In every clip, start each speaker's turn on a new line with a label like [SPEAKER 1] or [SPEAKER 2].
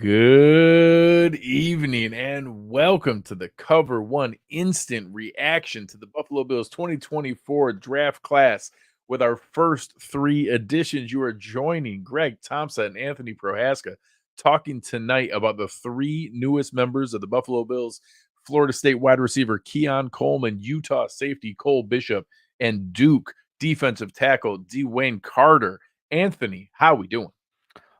[SPEAKER 1] Good evening and welcome to the Cover One Instant Reaction to the Buffalo Bills 2024 draft class. With our first three editions, you are joining Greg Tompsett and Anthony Prohaska talking tonight about the three newest members of the Buffalo Bills: Florida State wide receiver Keon Coleman, Utah safety Cole Bishop, and Duke defensive tackle Dewayne Carter. Anthony, how we doing?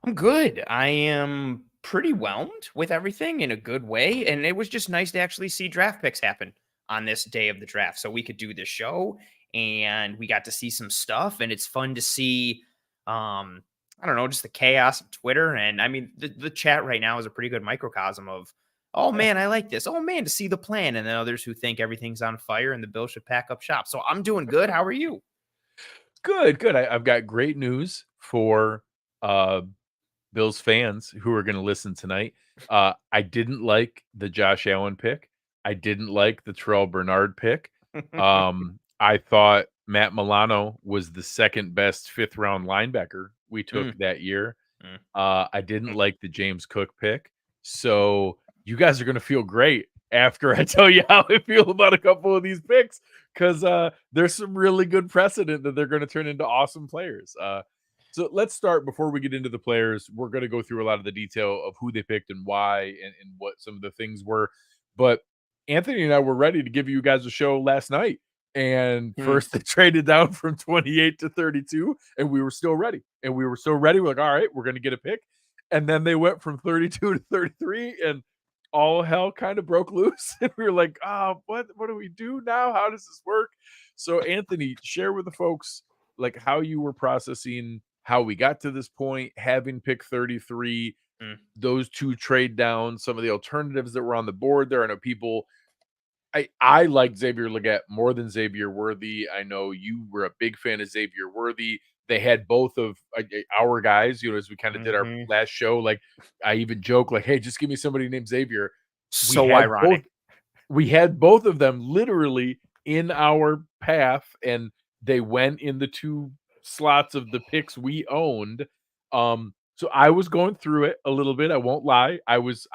[SPEAKER 2] I'm good. I am pretty whelmed with everything in a good way. And it was just nice to actually see draft picks happen on this day of the draft. So we could do this show and we got to see some stuff. And it's fun to see, I don't know, just the chaos of Twitter. And I mean, the chat right now is a pretty good microcosm of, oh man, I like this. Oh man, to see the plan. And then others who think everything's on fire and the Bills should pack up shop. So I'm doing good. How are you?
[SPEAKER 1] Good. I've got great news for uh Bills fans who are going to listen tonight. I didn't like the Josh Allen pick. I didn't like the Terrell Bernard pick. I thought Matt Milano was the second best fifth round linebacker we took that year.
[SPEAKER 2] Mm.
[SPEAKER 1] I didn't like the James Cook pick. So you guys are going to feel great after I tell you how I feel about a couple of these picks, because there's some really good precedent that they're going to turn into awesome players. So let's start before we get into the players. We're going to go through a lot of the detail of who they picked and why and what some of the things were. But Anthony and I were ready to give you guys a show last night. And first they traded down from 28 to 32, and we were still ready. And we were so ready. We're like, all right, we're going to get a pick. And then they went from 32 to 33, and all hell kind of broke loose. And we were like, what do we do now? How does this work? So Anthony, share with the folks like how you were processing how we got to this point, having pick 33, those two trade downs, some of the alternatives that were on the board there. I know people, I like Xavier Legette more than Xavier Worthy. I know you were a big fan of Xavier Worthy. They had both of our guys, as we kind of did our last show. Like, I even joke, like, hey, just give me somebody named Xavier.
[SPEAKER 2] So ironic.
[SPEAKER 1] We had both of them literally in our path, and they went in the two slots of the picks we owned. So I was going through it a little bit. I won't lie. I was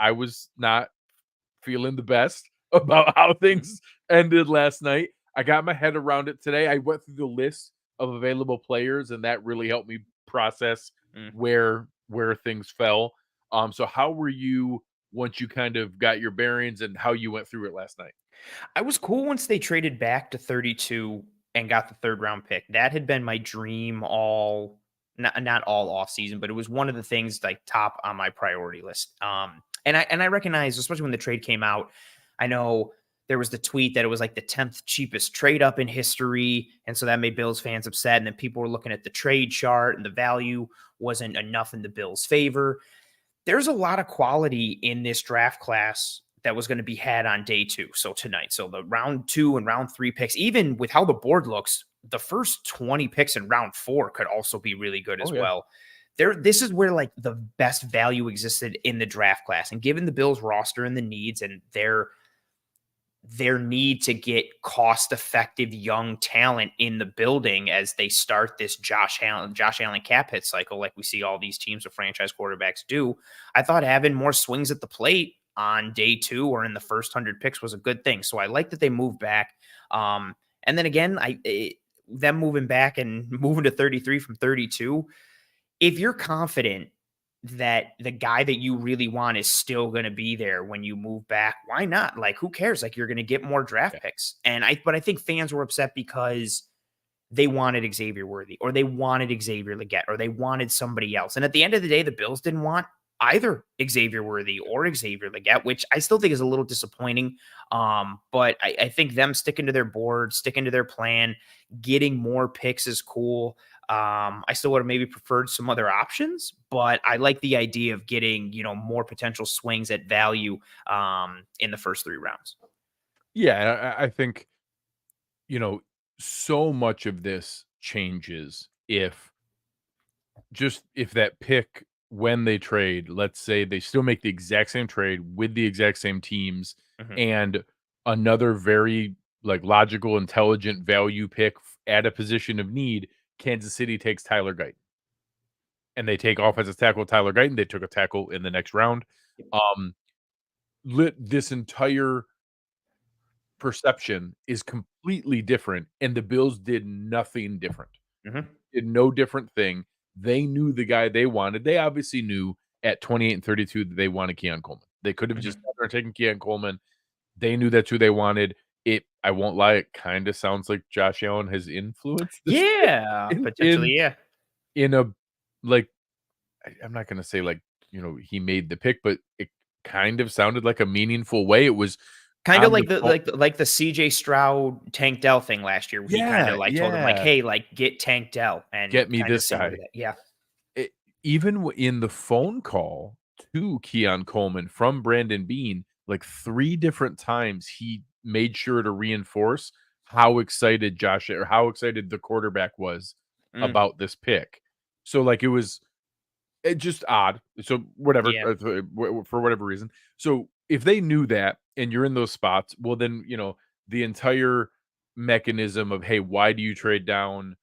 [SPEAKER 1] not feeling the best about how things ended last night. I got my head around it today. I went through the list of available players, and that really helped me process where things fell. So how were you once you kind of got your bearings and how you went through it last night?
[SPEAKER 2] I was cool once they traded back to 32 and got the third round pick. That had been my dream all not all off season, but it was one of the things like top on my priority list. And I recognize, especially when the trade came out, I know there was the tweet that it was like the 10th cheapest trade up in history. And so that made Bills fans upset. And then people were looking at the trade chart and the value wasn't enough in the Bills' favor. There's a lot of quality in this draft class that was going to be had on day two. So tonight, so the round 2 and round 3 picks, even with how the board looks, the first 20 picks in round 4 could also be really good as well. This is where like the best value existed in the draft class. And given the Bills roster and the needs and their need to get cost-effective young talent in the building as they start this Josh Allen cap hit cycle, like we see all these teams with franchise quarterbacks do, I thought having more swings at the plate on day 2 or in the first 100 picks was a good thing. So I like that they moved back. And then again, them moving back and moving to 33 from 32, if you're confident that the guy that you really want is still going to be there when you move back, why not? Like, who cares? Like, you're going to get more draft picks. But I think fans were upset because they wanted Xavier Worthy or they wanted Xavier Legette or they wanted somebody else. And at the end of the day, the Bills didn't want either Xavier Worthy or Xavier Legette, which I still think is a little disappointing. But I think them sticking to their board, sticking to their plan, getting more picks is cool. I still would have maybe preferred some other options, but I like the idea of getting, more potential swings at value in the first 3 rounds.
[SPEAKER 1] Yeah, I think, so much of this changes if that pick, when they trade, let's say they still make the exact same trade with the exact same teams and another very like logical, intelligent value pick at a position of need, Kansas City takes Tyler Guyton. and they take offensive tackle Tyler Guyton. They took a tackle in the next round. Um, this entire perception is completely different, and the Bills did nothing different.
[SPEAKER 2] Mhm.
[SPEAKER 1] Did no different thing. They knew the guy they wanted. They obviously knew at 28 and 32 that they wanted Keon Coleman. They could have just
[SPEAKER 2] Mhm.
[SPEAKER 1] sat there and taken Keon Coleman. They knew that's who they wanted. I won't lie, it kinda sounds like Josh Allen has influenced this pick
[SPEAKER 2] Yeah,
[SPEAKER 1] in
[SPEAKER 2] potentially, yeah.
[SPEAKER 1] in a like, I'm not gonna say, like, he made the pick, but it kind of sounded like a meaningful way. It was
[SPEAKER 2] Kinda
[SPEAKER 1] on the
[SPEAKER 2] like the
[SPEAKER 1] phone.
[SPEAKER 2] like the CJ Stroud Tank Dell thing last year, where he kinda,
[SPEAKER 1] Yeah,
[SPEAKER 2] like, told him, like,
[SPEAKER 1] yeah.
[SPEAKER 2] "Hey, like, get Tank Dell," and
[SPEAKER 1] Get me
[SPEAKER 2] kinda
[SPEAKER 1] this
[SPEAKER 2] similar to
[SPEAKER 1] guy.
[SPEAKER 2] that. Yeah.
[SPEAKER 1] It even in the phone call to Keon Coleman from Brandon Beane, like 3 different times, he made sure to reinforce how excited how excited the quarterback was
[SPEAKER 2] Mm,
[SPEAKER 1] about this pick. So, like, it just odd. So, whatever,
[SPEAKER 2] yeah.
[SPEAKER 1] for whatever reason. So, if they knew that and you're in those spots, well, then, the entire mechanism of, "Hey, why do you trade down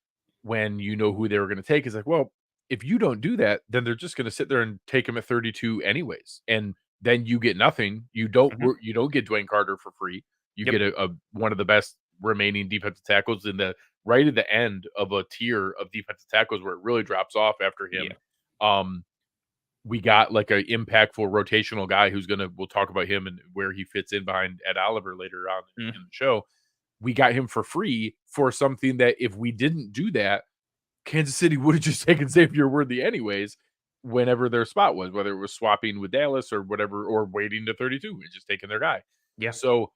[SPEAKER 1] when you know who they were gonna take?" is like, well, if you don't do that, then they're just gonna sit there and take him at 32 anyways, and then you get nothing.
[SPEAKER 2] Mhm.
[SPEAKER 1] You don't get Dwayne Carter for free. You
[SPEAKER 2] Yep.
[SPEAKER 1] get a one of the best remaining defensive tackles in the right at the end of a tier of defensive tackles where it really drops off after him.
[SPEAKER 2] Yeah.
[SPEAKER 1] Um, we got like a impactful rotational guy we'll talk about him and where he fits in behind Ed Oliver later on
[SPEAKER 2] Mm,
[SPEAKER 1] in the show. We got him for free for something that if we didn't do that, Kansas City would have just taken Xavier Worthy anyways, whenever their spot was, whether it was swapping with Dallas or whatever, or waiting to 32 and just taking their guy.
[SPEAKER 2] yeah.
[SPEAKER 1] So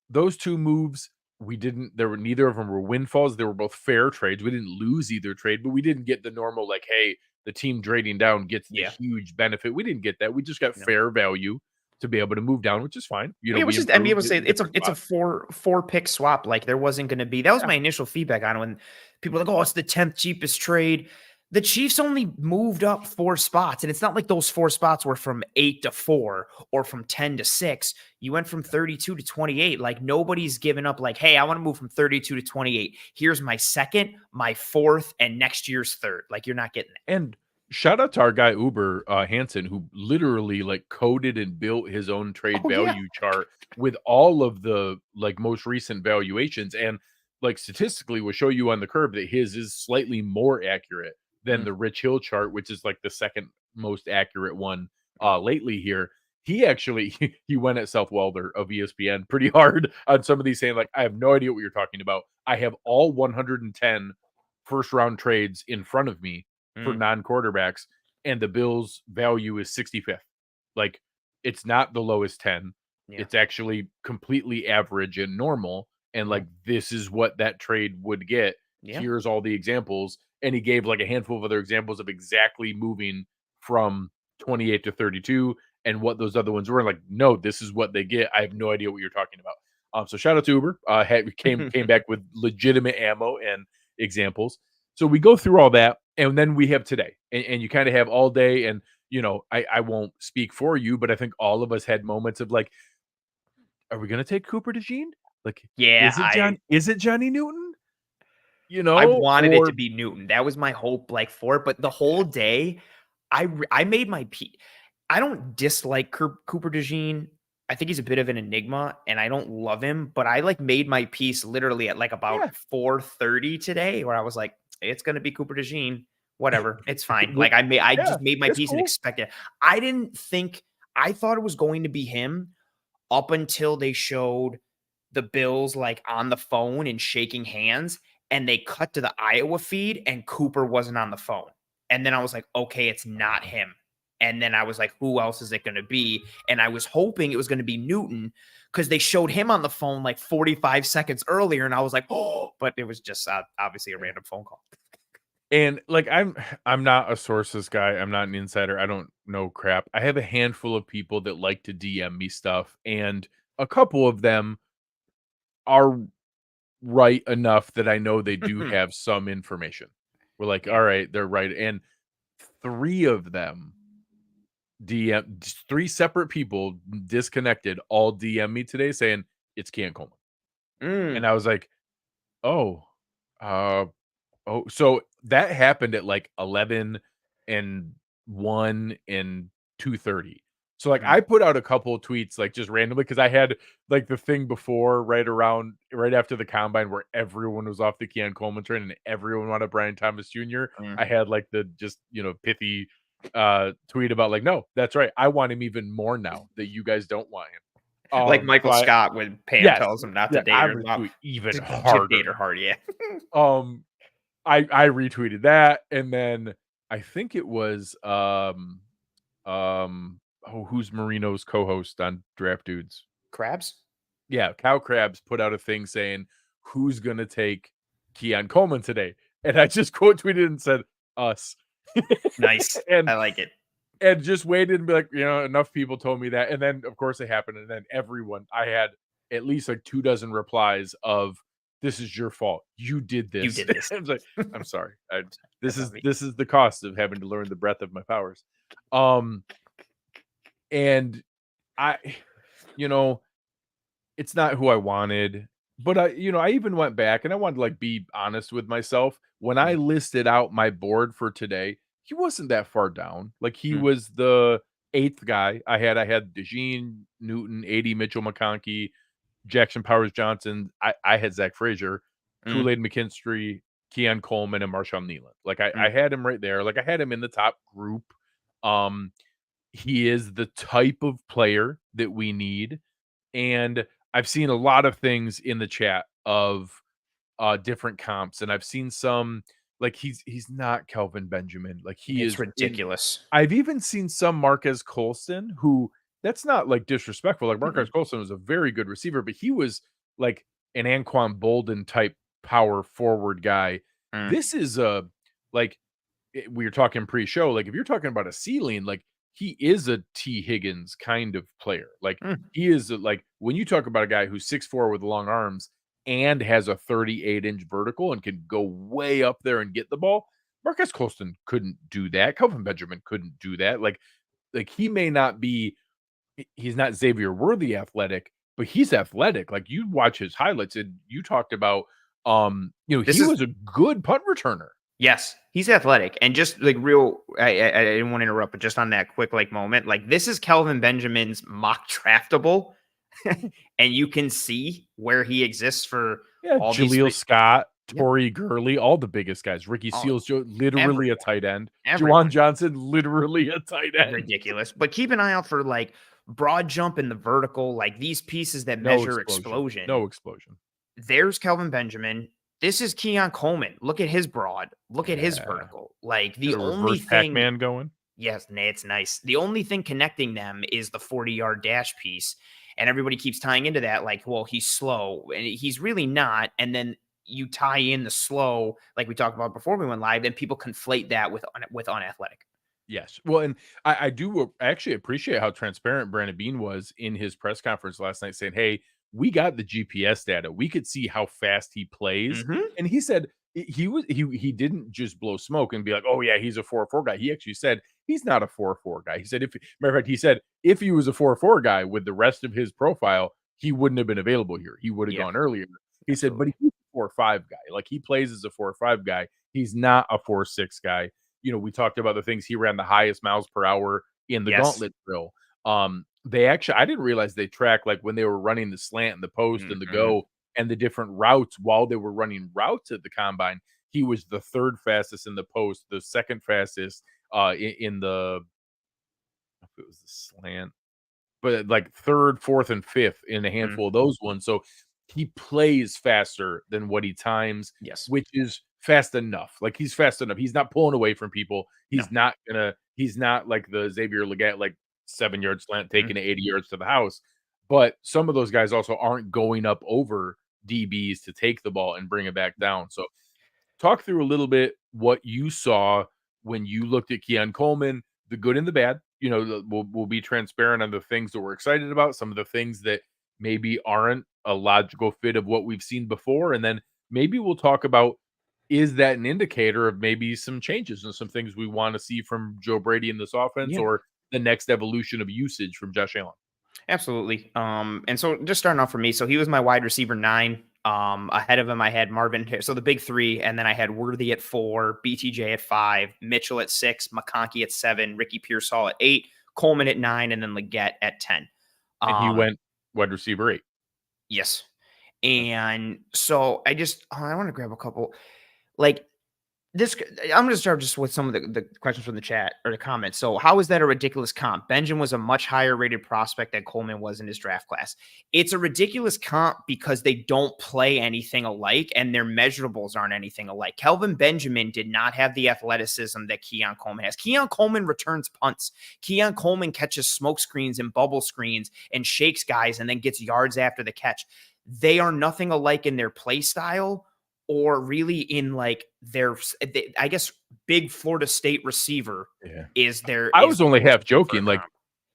[SPEAKER 1] those 2 moves, we didn't there were neither of them were windfalls, they were both fair trades, we didn't lose either trade, but we didn't get the normal, like, "Hey, the team trading down gets the
[SPEAKER 2] Yeah.
[SPEAKER 1] huge benefit." We didn't get that, we just got
[SPEAKER 2] No.
[SPEAKER 1] fair value to be able to move down, which is fine.
[SPEAKER 2] Yeah,
[SPEAKER 1] We
[SPEAKER 2] which is I mean, I
[SPEAKER 1] improved
[SPEAKER 2] would say
[SPEAKER 1] in different
[SPEAKER 2] it's a
[SPEAKER 1] spots.
[SPEAKER 2] four pick swap. Like there wasn't going to be. That was
[SPEAKER 1] Yeah,
[SPEAKER 2] my initial feedback on it when people were like, "Oh, it's the 10th cheapest trade." The Chiefs only moved up 4 spots, and it's not like those 4 spots were from 8 to 4 or from 10 to 6. You went from 32 to 28. Like nobody's given up. Like, hey, I want to move from 32 to 28. Here's my second, my fourth, and next year's third. Like you're not getting that.
[SPEAKER 1] and shout out to our guy Uber, Hansen, who literally, like, coded and built his own trade
[SPEAKER 2] Oh yeah.
[SPEAKER 1] value chart with all of the, like, most recent valuations, and, like, statistically will show you on the curve that his is slightly more accurate than
[SPEAKER 2] Mm,
[SPEAKER 1] the Rich Hill chart, which is, like, the second most accurate one,
[SPEAKER 2] mm,
[SPEAKER 1] lately here. He actually he went at Self Welder of ESPN pretty hard on some of these, saying, like, "I have no idea what you're talking about. I have all 110 first round trades in front of me for
[SPEAKER 2] mm,
[SPEAKER 1] non-quarterbacks, and the Bills' value is 65th. Like, it's not the lowest 10.
[SPEAKER 2] yeah.
[SPEAKER 1] It's actually completely average and normal, and,
[SPEAKER 2] Yeah.
[SPEAKER 1] like, this is what that trade would get.
[SPEAKER 2] Yeah.
[SPEAKER 1] Here's all the examples, and he gave, like, a handful of other examples of exactly moving from 28 to 32 and what those other ones were, like, "No, this is what they get. I have no idea what you're talking about." So shout out to Uber, had came back with legitimate ammo and examples. So we go through all that, and then we have today, and you kind of have all day. And I won't speak for you, but I think all of us had moments of like, are we going to take Cooper DeJean? Like,
[SPEAKER 2] Yeah.
[SPEAKER 1] is it Johnny Newton?
[SPEAKER 2] I wanted it to
[SPEAKER 1] Or
[SPEAKER 2] be Newton. That was my hope, like, for it, but the whole day, I made my I don't dislike Cooper DeJean. I think he's a bit of an enigma, and I don't love him, but I, like, made my peace literally at, like, about
[SPEAKER 1] yeah,
[SPEAKER 2] 4:30 today, where I was like, "It's gonna be Cooper DeJean. Whatever, it's fine."
[SPEAKER 1] well,
[SPEAKER 2] Like, I
[SPEAKER 1] yeah,
[SPEAKER 2] just made my
[SPEAKER 1] it's
[SPEAKER 2] peace and
[SPEAKER 1] cool.
[SPEAKER 2] expected. I didn't think I thought it was going to be him up until they showed the Bills, like, on the phone and shaking hands, and they cut to the Iowa feed, and Cooper wasn't on the phone. And then I was like, "Okay, it's not him." And then I was like, "Who else is it gonna be?" And I was hoping it was gonna be Newton because they showed him on the phone, like, 45 seconds earlier, and I was like, "Oh," but it was just, obviously a random phone call.
[SPEAKER 1] And like, I'm not a sources guy. I'm not an insider. I don't know crap. I have a handful of people that like to DM me stuff, and a couple of them are right enough that I know they do have some information. We're like,
[SPEAKER 2] Yeah.
[SPEAKER 1] all right, they're right. And 3 of them DM, 3 separate people disconnected, all DM me today saying it's Keon Coleman. And
[SPEAKER 2] Mm.
[SPEAKER 1] I was like, oh, uh, oh, so that happened at like 11. and 1 and 2:30. So like I put out a couple of tweets like just randomly because I had like the thing before right after the combine where everyone was off the Keon Coleman train and everyone wanted Brian Thomas Jr. I had like the just pithy tweet about like, no, that's right. I want him even more now that you guys don't want him.
[SPEAKER 2] Like Michael
[SPEAKER 1] So
[SPEAKER 2] Scott when Pam
[SPEAKER 1] yes,
[SPEAKER 2] tells him not to
[SPEAKER 1] yeah,
[SPEAKER 2] date
[SPEAKER 1] I'm
[SPEAKER 2] her.
[SPEAKER 1] gonna do it even
[SPEAKER 2] To
[SPEAKER 1] harder.
[SPEAKER 2] date her hard, yeah.
[SPEAKER 1] I retweeted that, and then I think it was who's Marino's co-host on Draft Dudes?
[SPEAKER 2] Crabs?
[SPEAKER 1] Yeah, Cow Crabs put out a thing saying who's gonna take Keon Coleman today, and I just quote tweeted and said us.
[SPEAKER 2] Nice.
[SPEAKER 1] and
[SPEAKER 2] I like it.
[SPEAKER 1] And just waited and be like, enough people told me that, and then of course it happened, and then I had at least like 24 replies of this is your fault. You did this.
[SPEAKER 2] You did this.
[SPEAKER 1] I was like, I'm sorry. This is
[SPEAKER 2] funny.
[SPEAKER 1] the cost of having to learn the breadth of my powers. And I, it's not who I wanted, but I even went back and I wanted to like be honest with myself. When I listed out my board for today, he wasn't that far down. Like he was the 8th guy. I had DeJean, Newton, 80, Mitchell McConkey, Jackson Powers Johnson. I had Zach Frazier, Kool-Aid McKinstry, Keon Coleman, and Marshawn Nealon. Like I had him right there. Like I had him in the top group. He is the type of player that we need. And I've seen a lot of things in the chat of different comps, and I've seen some like he's not Kelvin Benjamin. Like it's
[SPEAKER 2] ridiculous.
[SPEAKER 1] I've even seen some Marquez Colston, who that's not like disrespectful. Like Marquez Colston was a very good receiver, but he was like an Anquan Bolden type power forward guy. This is we were talking pre-show. Like if you're talking about a ceiling, like he is a T. Higgins kind of player. Like he is like when you talk about a guy who's 6'4" with long arms and has a 38-inch vertical and can go way up there and get the ball. Marquez Colston couldn't do that. Kelvin Benjamin couldn't do that. Like he may not be, he's not Xavier Worthy athletic, but he's athletic. Like you watch his highlights and you talked about, he was a good punt returner.
[SPEAKER 2] Yes, he's athletic and just like real. I didn't want to interrupt, but just on that quick like moment, like this is Kelvin Benjamin's mock draftable, and you can see where he exists for all
[SPEAKER 1] Jaleel
[SPEAKER 2] these
[SPEAKER 1] Scott, Torrey Gurley, all the biggest guys. Ricky Seals, literally a tight end. Juwan Johnson, literally a tight end.
[SPEAKER 2] Ridiculous. But keep an eye out for like broad jump in the vertical, like these pieces that measure explosion.
[SPEAKER 1] No explosion.
[SPEAKER 2] There's Kelvin Benjamin. This is Keon Coleman. Look at his broad. Look at his vertical. Like the only thing
[SPEAKER 1] Pac-Man going.
[SPEAKER 2] Yes, it's nice. The only thing connecting them is the 40-yard dash piece. And everybody keeps tying into that, like, well, he's slow. And he's really not. And then you tie in the slow, like we talked about before we went live, and people conflate that with unathletic.
[SPEAKER 1] Yes. Well, and I do actually appreciate how transparent Brandon Beane was in his press conference last night saying, hey, we got the GPS data. We could see how fast he plays. And he said he didn't just blow smoke and be like, oh yeah, he's a 4.4 guy. He actually said he's not a 4.4 guy. He said, matter of fact, he said if he was a 4.4 guy with the rest of his profile, he wouldn't have been available here. He would have gone earlier. He said, but he's a 4.5 guy. Like he plays as a 4.5 guy. He's not a 4.6 guy. We talked about the things he ran the highest miles per hour in the gauntlet drill. They actually, I didn't realize they track like when they were running the slant and the post and the go and the different routes while they were running routes at the combine. He was the 3rd fastest in the post, the 2nd fastest in the, if it was the slant, but like 3rd, 4th, and 5th in a handful of those ones. So he plays faster than what he times, which is fast enough. Like he's fast enough. He's not pulling away from people. He's not like the Xavier Legette, like 7-yard slant taking it 80 yards to the house. But some of those guys also aren't going up over DBs to take the ball and bring it back down. So talk through a little bit what you saw when you looked at Keon Coleman, the good and the bad. We'll be transparent on the things that we're excited about, some of the things that maybe aren't a logical fit of what we've seen before. And then maybe we'll talk about, is that an indicator of maybe some changes and some things we want to see from Joe Brady in this offense or the next evolution of usage from Josh Allen?
[SPEAKER 2] Absolutely. And so just starting off for me, so he was my wide receiver 9. Ahead of him, I had Marvin. So the big three, and then I had Worthy at 4, BTJ at 5, Mitchell at 6, McConkey at 7, Ricky Pearsall at 8, Coleman at 9, and then Leggett at 10.
[SPEAKER 1] And he went wide receiver 8.
[SPEAKER 2] Yes. And so I want to grab a couple. Like this, I'm going to start just with some of the questions from the chat or the comments. So how is that a ridiculous comp? Benjamin was a much higher rated prospect than Coleman was in his draft class. It's a ridiculous comp because they don't play anything alike and their measurables aren't anything alike. Kelvin Benjamin did not have the athleticism that Keon Coleman has. Keon Coleman returns punts. Keon Coleman catches smoke screens and bubble screens and shakes guys and then gets yards after the catch. They are nothing alike in their play style or really in like I guess big Florida State receiver is their.
[SPEAKER 1] I was only half joking. Like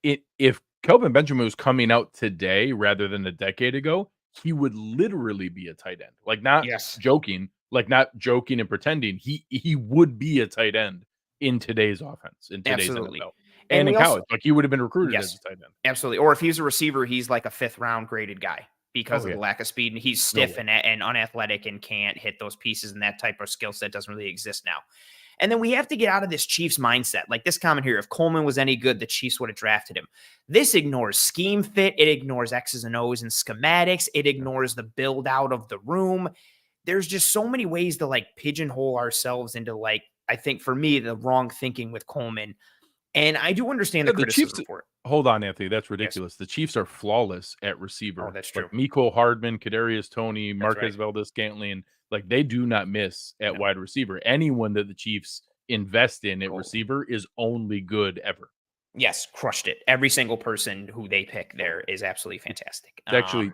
[SPEAKER 1] if Kelvin Benjamin was coming out today rather than a decade ago, he would literally be a tight end. Like not joking, and pretending. He would be a tight end in today's offense, in today's NFL. And in college, like he would have been recruited as a tight end.
[SPEAKER 2] Absolutely. Or if he's a receiver, he's like a 5th round graded guy. Because of the lack of speed, and he's stiff and unathletic and can't hit those pieces, and that type of skill set doesn't really exist now. And then we have to get out of this Chiefs mindset. Like this comment here, if Coleman was any good, the Chiefs would have drafted him. This ignores scheme fit. It ignores X's and O's and schematics. It ignores the build out of the room. There's just so many ways to like pigeonhole ourselves into like, I think for me, the wrong thinking with Coleman. And I do understand the criticism
[SPEAKER 1] Chiefs,
[SPEAKER 2] for it.
[SPEAKER 1] Hold on, Anthony. That's ridiculous. Yes. The Chiefs are flawless at receiver.
[SPEAKER 2] Oh, that's true.
[SPEAKER 1] Like Mecole Hardman, Kadarius Toney, Marquez Valdez-Scantling, like they do not miss at wide receiver. Anyone that the Chiefs invest in at receiver is only good ever.
[SPEAKER 2] Yes, crushed it. Every single person who they pick there is absolutely fantastic.
[SPEAKER 1] Actually,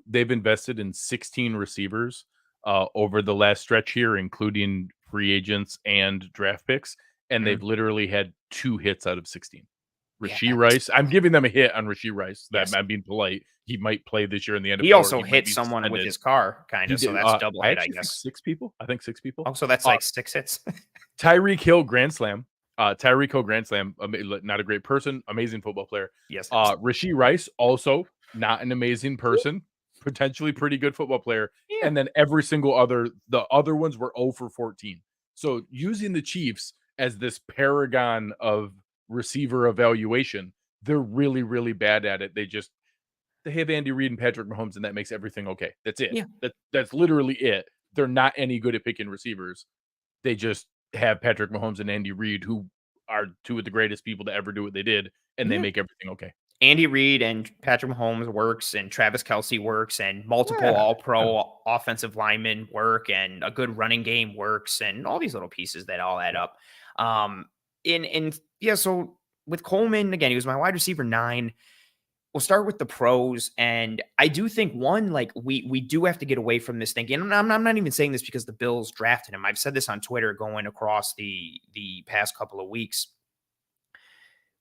[SPEAKER 1] they've invested in 16 receivers over the last stretch here, including free agents and draft picks. And they've literally had 2 hits out of 16. Rashee Rice. I'm giving them a hit on Rashee Rice. I'm being polite. He might play this year in the NFL.
[SPEAKER 2] He also hit someone with his car, kind of. So that's double hit, I guess.
[SPEAKER 1] 6 people. I think 6 people.
[SPEAKER 2] Oh, so that's like 6 hits.
[SPEAKER 1] Tyreek Hill Grand Slam. Tyreek Hill Grand Slam. Not a great person. Amazing football player.
[SPEAKER 2] Yes.
[SPEAKER 1] Rashee Rice also not an amazing person. Potentially pretty good football player. Yeah. And then every single the other ones were 0 for 14. So using the Chiefs as this paragon of receiver evaluation, they're really, really bad at it. They have Andy Reid and Patrick Mahomes, and that makes everything okay. That's it. Yeah. That's literally it. They're not any good at picking receivers. They just have Patrick Mahomes and Andy Reid, who are 2 of the greatest people to ever do what they did, and they make everything okay.
[SPEAKER 2] Andy Reid and Patrick Mahomes works, and Travis Kelce works, and multiple all-pro offensive linemen work, and a good running game works, and all these little pieces that all add up. So with Coleman, again, he was my wide receiver 9. We'll start with the pros. And I do think we do have to get away from this thinking. And I'm not even saying this because the Bills drafted him. I've said this on Twitter going across the past couple of weeks.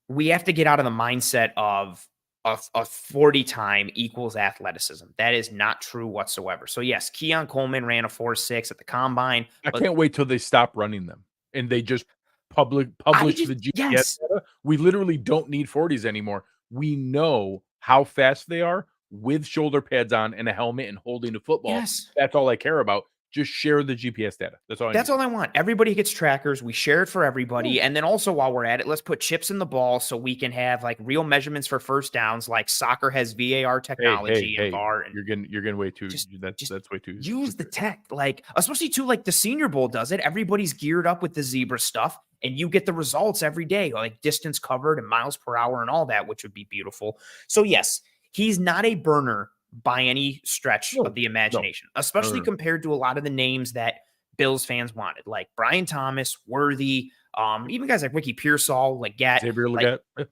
[SPEAKER 2] We have to get out of the mindset of a 40 time equals athleticism. That is not true whatsoever. So yes, Keon Coleman ran a 4.6 at the combine.
[SPEAKER 1] I can't wait till they stop running them and they just publish the GPS data. We literally don't need 40s anymore. We know how fast they are with shoulder pads on and a helmet and holding a football.
[SPEAKER 2] Yes.
[SPEAKER 1] That's all I care about. Just share the GPS data. That's all I
[SPEAKER 2] want. Everybody gets trackers. We share it for everybody. Yeah. And then also while we're at it, let's put chips in the ball so we can have like real measurements for first downs. Like soccer has VAR technology and VAR. And
[SPEAKER 1] you're getting way too. That's way too.
[SPEAKER 2] Use the tech, like especially too, like the Senior Bowl does it. Everybody's geared up with the zebra stuff, and you get the results every day, like distance covered and miles per hour and all that, which would be beautiful. So yes, he's not a burner by any stretch of the imagination, especially compared to a lot of the names that Bills fans wanted, like Brian Thomas, Worthy, even guys like Ricky Pearsall, Leggett.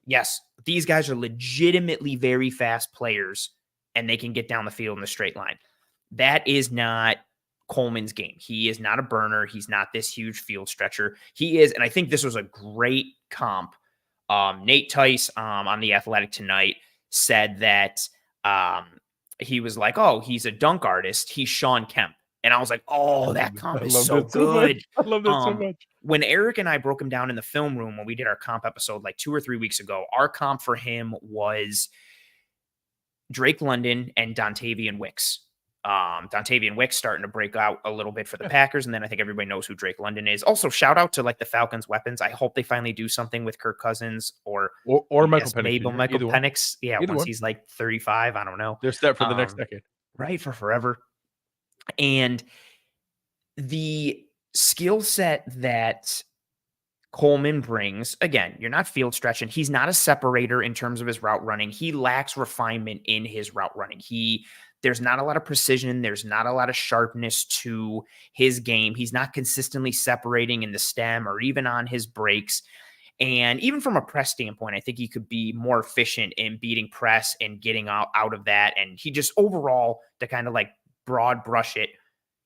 [SPEAKER 2] Yes, these guys are legitimately very fast players, and they can get down the field in a straight line. That is not Coleman's game. He is not a burner. He's not this huge field stretcher. He is, and I think this was a great comp. Nate Tice on The Athletic tonight said that he was like, oh, he's a dunk artist. He's Sean Kemp. And I was like, oh, that comp is so good.
[SPEAKER 1] I love that so much.
[SPEAKER 2] When Eric and I broke him down in the film room when we did our comp episode like 2 or 3 weeks ago, our comp for him was Drake London and Dontavian Wicks. Dontavian Wick's starting to break out a little bit for the Packers, and then I think everybody knows who Drake London is. Also, shout out to like the Falcons' weapons. I hope they finally do something with Kirk Cousins
[SPEAKER 1] or Michael
[SPEAKER 2] yes,
[SPEAKER 1] Penix
[SPEAKER 2] maybe
[SPEAKER 1] Jr.
[SPEAKER 2] Michael
[SPEAKER 1] Either one.
[SPEAKER 2] Penix. Yeah,
[SPEAKER 1] Either
[SPEAKER 2] once
[SPEAKER 1] one.
[SPEAKER 2] he's like 35, I don't know.
[SPEAKER 1] They're set for the next decade.
[SPEAKER 2] Right, for forever. And the skill set that Coleman brings, again, you're not field stretching. He's not a separator in terms of his route running. He lacks refinement in his route running. There's not a lot of precision. There's not a lot of sharpness to his game. He's not consistently separating in the stem or even on his breaks. And even from a press standpoint, I think he could be more efficient in beating press and getting out of that. And he just overall, to kind of like broad brush it,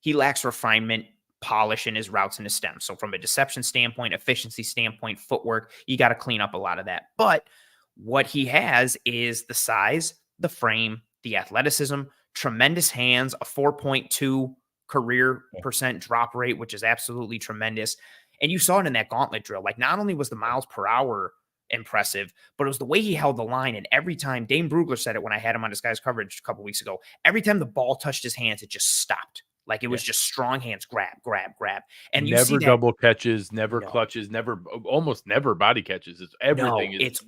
[SPEAKER 2] he lacks refinement, polish in his routes and his stems. So from a deception standpoint, efficiency standpoint, footwork, you got to clean up a lot of that. But what he has is the size, the frame, the athleticism, tremendous hands, a 4.2 career percent drop rate, which is absolutely tremendous. And you saw it in that gauntlet drill. Like, not only was the miles per hour impressive, but it was the way he held the line. And every time, Dane Brugler said it when I had him on Disguised Coverage a couple weeks ago, every time the ball touched his hands, it just stopped. Like, it was just strong hands, grab, grab, grab. And you see
[SPEAKER 1] never
[SPEAKER 2] that,
[SPEAKER 1] double catches, never clutches, almost never body catches. It's everything is
[SPEAKER 2] it's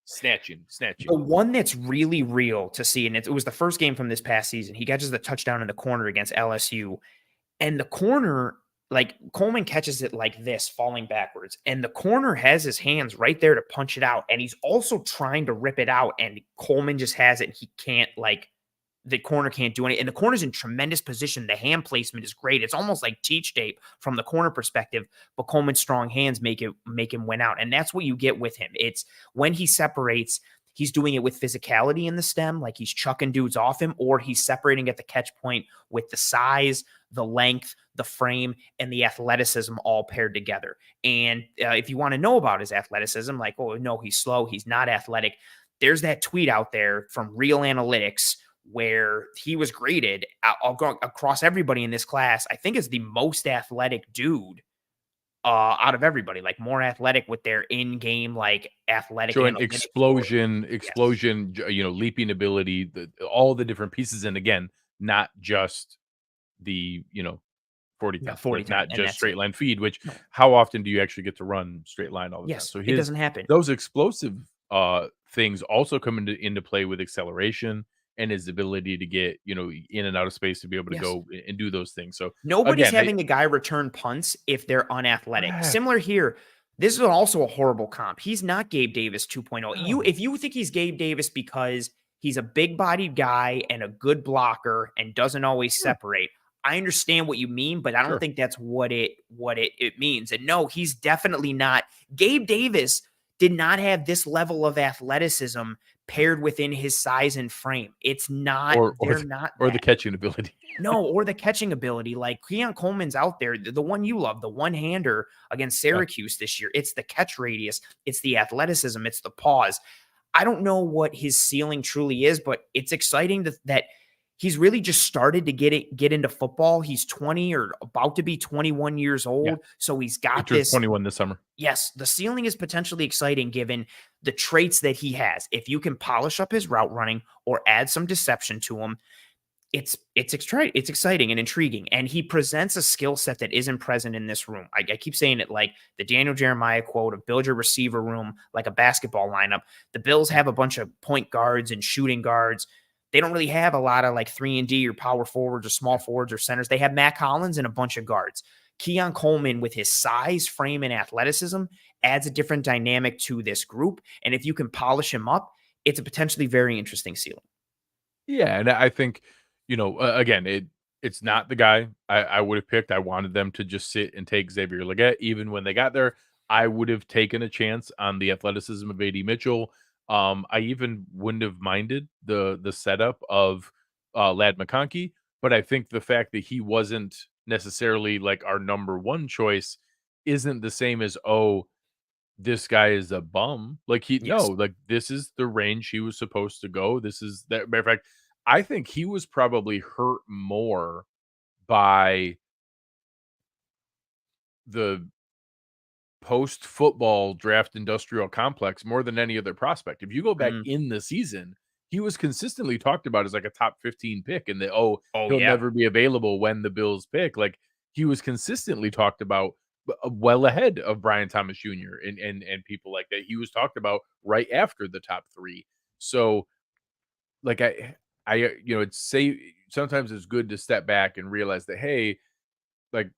[SPEAKER 1] snatching.
[SPEAKER 2] The one that's really real to see, and it was the first game from this past season. He catches the touchdown in the corner against LSU, and the corner, like, Coleman catches it like this, falling backwards, and the corner has his hands right there to punch it out, and he's also trying to rip it out, and Coleman just has it, and he can't, like, the corner can't do anything. And the corner's in tremendous position. The hand placement is great. It's almost like teach tape from the corner perspective, but Coleman's strong hands make him win out. And that's what you get with him. It's when he separates, he's doing it with physicality in the stem, like he's chucking dudes off him, or he's separating at the catch point with the size, the length, the frame, and the athleticism all paired together. And if you want to know about his athleticism, like, oh, no, he's slow, he's not athletic, there's that tweet out there from Real Analytics where he was graded across everybody in this class, I think, is the most athletic dude out of everybody, like more athletic with their in-game, like, athletic
[SPEAKER 1] showing explosion, leaping ability, all the different pieces. And again, not just the 40
[SPEAKER 2] Yeah,
[SPEAKER 1] times,
[SPEAKER 2] 40
[SPEAKER 1] like, not
[SPEAKER 2] times, and
[SPEAKER 1] just
[SPEAKER 2] that's
[SPEAKER 1] straight
[SPEAKER 2] it.
[SPEAKER 1] line feed, which
[SPEAKER 2] No.
[SPEAKER 1] how often do you actually get to run straight line all the time?
[SPEAKER 2] Yes,
[SPEAKER 1] So
[SPEAKER 2] it doesn't happen.
[SPEAKER 1] those explosive things also come into play with acceleration and his ability to get, in and out of space to be able to
[SPEAKER 2] Yes.
[SPEAKER 1] go and do those things. So
[SPEAKER 2] Nobody's
[SPEAKER 1] again,
[SPEAKER 2] having a guy return punts if they're unathletic. Similar here. This is also a horrible comp. He's not Gabe Davis 2.0. If you think he's Gabe Davis because he's a big-bodied guy and a good blocker and doesn't always separate, I understand what you mean, but I don't think that's what it means. And no, he's definitely not. Gabe Davis did not have this level of athleticism paired within his size and frame. It's not,
[SPEAKER 1] or the catching ability.
[SPEAKER 2] No, or the catching ability. Like, Keon Coleman's out there, the one you love, the one-hander against Syracuse this year. It's the catch radius, it's the athleticism, it's the pause. I don't know what his ceiling truly is, but it's exciting that he's really just started to get into football. He's 20 or about to be 21 years old. So he's got this
[SPEAKER 1] 21 this summer.
[SPEAKER 2] Yes, the ceiling is potentially exciting given the traits that he has. If you can polish up his route running or add some deception to him, it's exciting and intriguing. And he presents a skill set that isn't present in this room. I keep saying it, like the Daniel Jeremiah quote of build your receiver room like a basketball lineup. The Bills have a bunch of point guards and shooting guards. They don't really have a lot of like 3-and-D or power forwards or small forwards or centers. They have Matt Collins and a bunch of guards. Keon Coleman, with his size, frame, and athleticism, adds a different dynamic to this group. And if you can polish him up, it's a potentially very interesting ceiling.
[SPEAKER 1] Yeah, and I think, again, it's not the guy I would have picked. I wanted them to just sit and take Xavier Legette. Even when they got there, I would have taken a chance on the athleticism of AD Mitchell. I even wouldn't have minded the setup of Lad McConkey, but I think the fact that he wasn't necessarily like our number one choice isn't the same as, oh, this guy is a bum. Like, like, this is the range he was supposed to go. This is that. Matter of fact, I think he was probably hurt more by the post-football draft industrial complex more than any other prospect. If you go back in the season, he was consistently talked about as like a top 15 pick, and
[SPEAKER 2] Oh
[SPEAKER 1] he'll
[SPEAKER 2] yeah.
[SPEAKER 1] never be available when the Bills pick. Like he was consistently talked about well ahead of Brian Thomas Jr. and people like that. He was talked about right after the top three. So like it's say sometimes it's good to step back and realize that, hey, like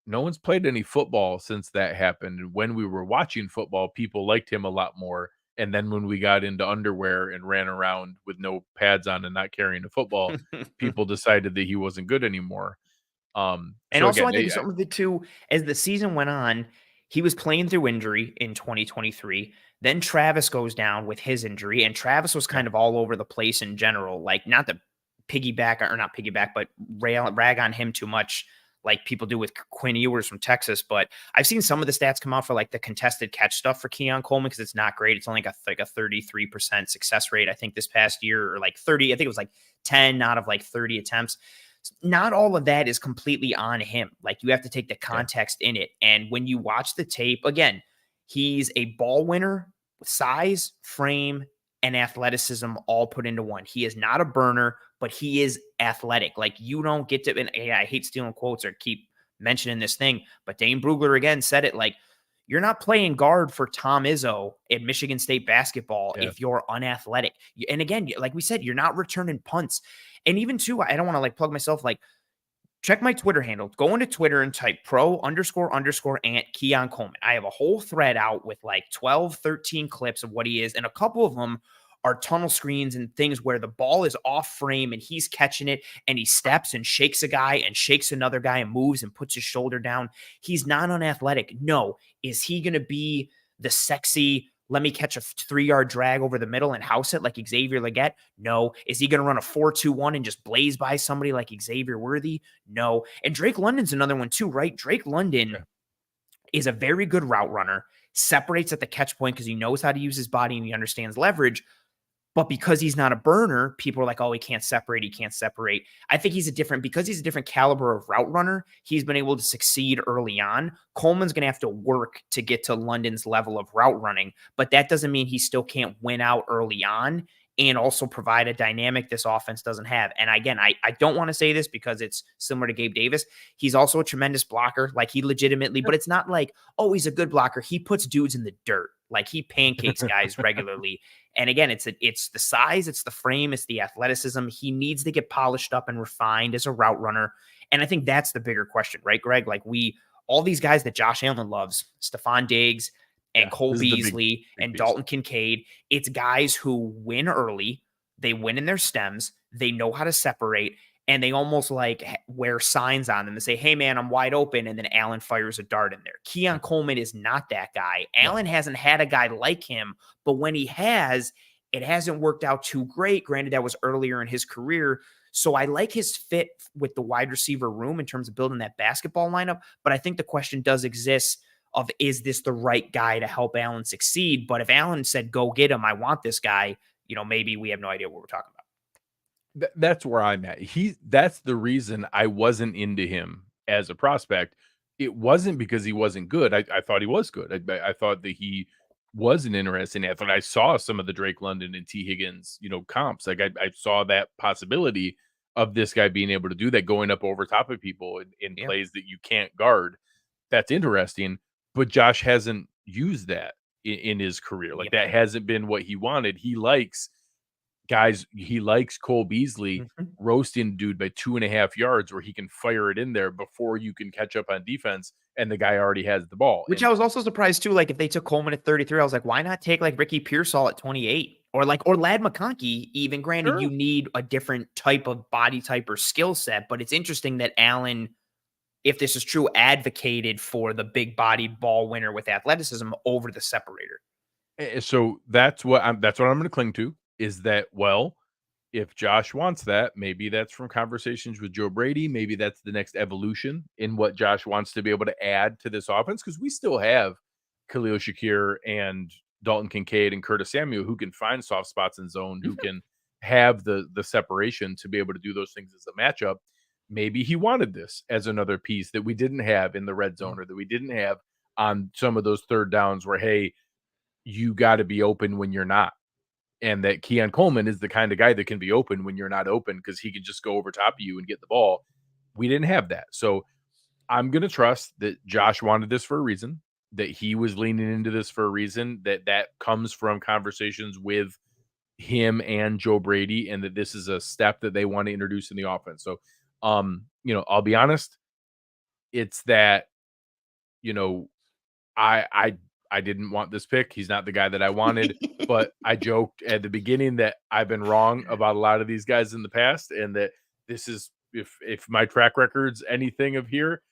[SPEAKER 1] no one's played any football since that happened. And when we were watching football, people liked him a lot more. And then when we got into underwear and ran around with no pads on and not carrying a football, people decided that he wasn't good anymore.
[SPEAKER 2] And
[SPEAKER 1] So
[SPEAKER 2] also,
[SPEAKER 1] again,
[SPEAKER 2] I think some of it too, as the season went on, he was playing through injury in 2023. Then Travis goes down with his injury, and Travis was
[SPEAKER 1] yeah,
[SPEAKER 2] kind of all over the place in general. Like, not to piggyback or not piggyback, but rag on him too much, like people do with Quinn Ewers from Texas. But I've seen some of the stats come out for like the contested catch stuff for Keon Coleman because it's not great. It's only like a 33% success rate, I think, this past year, or like 30. I think it was like 10 out of like 30 attempts. Not all of that is completely on him. Like you have to take the
[SPEAKER 1] yeah,
[SPEAKER 2] context in it. And when you watch the tape, again, he's a ball winner with size, frame, and athleticism all put into one. He is not a burner, but he is athletic. Like you don't get to, and I hate stealing quotes or keep mentioning this thing, but Dane Brugler again said it like, you're not playing guard for Tom Izzo in Michigan State basketball
[SPEAKER 1] yeah.
[SPEAKER 2] if you're unathletic. And again, like we said, you're not returning punts. And even too, I don't want to like plug myself, like check my Twitter handle. Go into Twitter and type pro__ant Keon Coleman. I have a whole thread out with like 12, 13 clips of what he is. And a couple of them are tunnel screens and things where the ball is off frame and he's catching it and he steps and shakes a guy and shakes another guy and moves and puts his shoulder down. He's not unathletic. No. Is he going to be the sexy, let me catch a 3-yard drag over the middle and house it like Xavier Legette? No. Is he going to run a 4-2-1 and just blaze by somebody like Xavier Worthy? No. And Drake London's another one too, right? Drake London is a very good route runner, separates at the catch point because he knows how to use his body and he understands leverage. But because he's not a burner, people are like, oh, he can't separate. He can't separate. I think because he's a different caliber of route runner, he's been able to succeed early on. Coleman's going to have to work to get to London's level of route running, but that doesn't mean he still can't win out early on and also provide a dynamic this offense doesn't have. And again, I don't want to say this because it's similar to Gabe Davis. He's also a tremendous blocker. Like he legitimately, but it's not like, oh, he's a good blocker. He puts dudes in the dirt. Like he pancakes guys regularly. And again, it's the size, it's the frame, it's the athleticism. He needs to get polished up and refined as a route runner. And I think that's the bigger question, right, Greg? Like all these guys that Josh Allen loves, Stephon Diggs and Cole Beasley and Dalton Kincaid, it's guys who win early. They win in their stems. They know how to separate. And they almost like wear signs on them and say, hey, man, I'm wide open. And then Allen fires a dart in there. Keon Coleman is not that guy. Allen hasn't had a guy like him. But when he has, it hasn't worked out too great. Granted, that was earlier in his career. So I like his fit with the wide receiver room in terms of building that basketball lineup. But I think the question does exist of, is this the right guy to help Allen succeed? But if Allen said, go get him, I want this guy, maybe we have no idea what we're talking about.
[SPEAKER 1] That's where I'm at. That's the reason I wasn't into him as a prospect. It wasn't because he wasn't good. I thought he was good. I thought that he was an interesting athlete. I saw some of the Drake London and T. Higgins, comps. Like I saw that possibility of this guy being able to do that, going up over top of people in plays that you can't guard. That's interesting. But Josh hasn't used that in his career. Like that hasn't been what he wanted. He likes Cole Beasley roasting dude by 2.5 yards where he can fire it in there before you can catch up on defense and the guy already has the ball.
[SPEAKER 2] Which I was also surprised too. Like if they took Coleman at 33, I was like, why not take like Ricky Pearsall at 28 or Lad McConkey? Even granted, you need a different type of body type or skill set, but it's interesting that Allen, if this is true, advocated for the big body ball winner with athleticism over the separator.
[SPEAKER 1] So that's what I'm going to cling to. Is that, well, if Josh wants that, maybe that's from conversations with Joe Brady. Maybe that's the next evolution in what Josh wants to be able to add to this offense. Because we still have Khalil Shakir and Dalton Kincaid and Curtis Samuel who can find soft spots in zone, who can have the separation to be able to do those things as a matchup. Maybe he wanted this as another piece that we didn't have in the red zone or that we didn't have on some of those third downs where, hey, you got to be open when you're not. and that Keon Coleman is the kind of guy that can be open when you're not open because he can just go over top of you and get the ball. We didn't have that. So I'm going to trust that Josh wanted this for a reason, that he was leaning into this for a reason, that comes from conversations with him and Joe Brady, and that this is a step that they want to introduce in the offense. So, I'll be honest, it's that, I didn't want this pick. He's not the guy that I wanted, but I joked at the beginning that I've been wrong about a lot of these guys in the past, and that this is, if my track record's anything of here,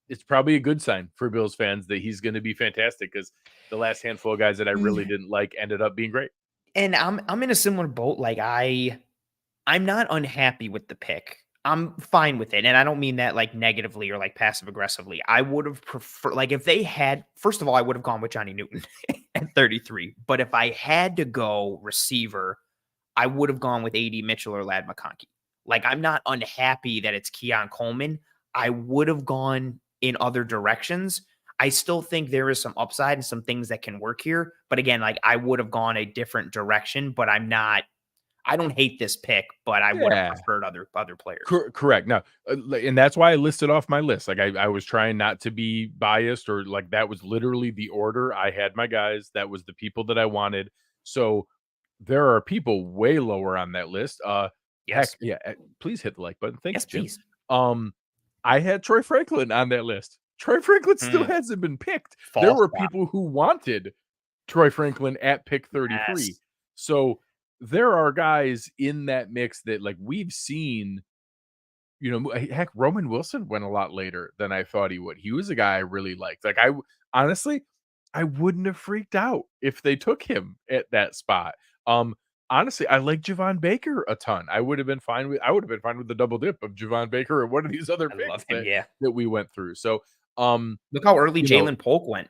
[SPEAKER 1] it's probably a good sign for Bills fans that he's going to be fantastic, because the last handful of guys that I really didn't like ended up being great.
[SPEAKER 2] And I'm in a similar boat. Like I'm not unhappy with the pick. I'm fine with it. And I don't mean that like negatively or like passive aggressively. I would have preferred, like, if they had, first of all, I would have gone with Johnny Newton at 33. But if I had to go receiver, I would have gone with AD Mitchell or Lad McConkey. Like, I'm not unhappy that it's Keon Coleman. I would have gone in other directions. I still think there is some upside and some things that can work here. But again, like, I would have gone a different direction, but I don't hate this pick, but I would have preferred other players.
[SPEAKER 1] Correct. Now, and that's why I listed off my list. Like, I was trying not to be biased, or like, that was literally the order I had my guys. That was the people that I wanted. So there are people way lower on that list.
[SPEAKER 2] Yes.
[SPEAKER 1] Please hit the like button. Thanks,
[SPEAKER 2] yes,
[SPEAKER 1] Jim.
[SPEAKER 2] please.
[SPEAKER 1] I had Troy Franklin on that list. Troy Franklin still hasn't been picked. There were people who wanted Troy Franklin at pick 33.
[SPEAKER 2] Yes.
[SPEAKER 1] So there are guys in that mix that, like, we've seen, heck, Roman Wilson went a lot later than I thought he would. He was a guy I really liked. Like, honestly, I wouldn't have freaked out if they took him at that spot. Honestly, I like Javon Baker a ton. I would have been fine with the double dip of Javon Baker or one of these other picks that we went through. So
[SPEAKER 2] look how early Jalen Polk went.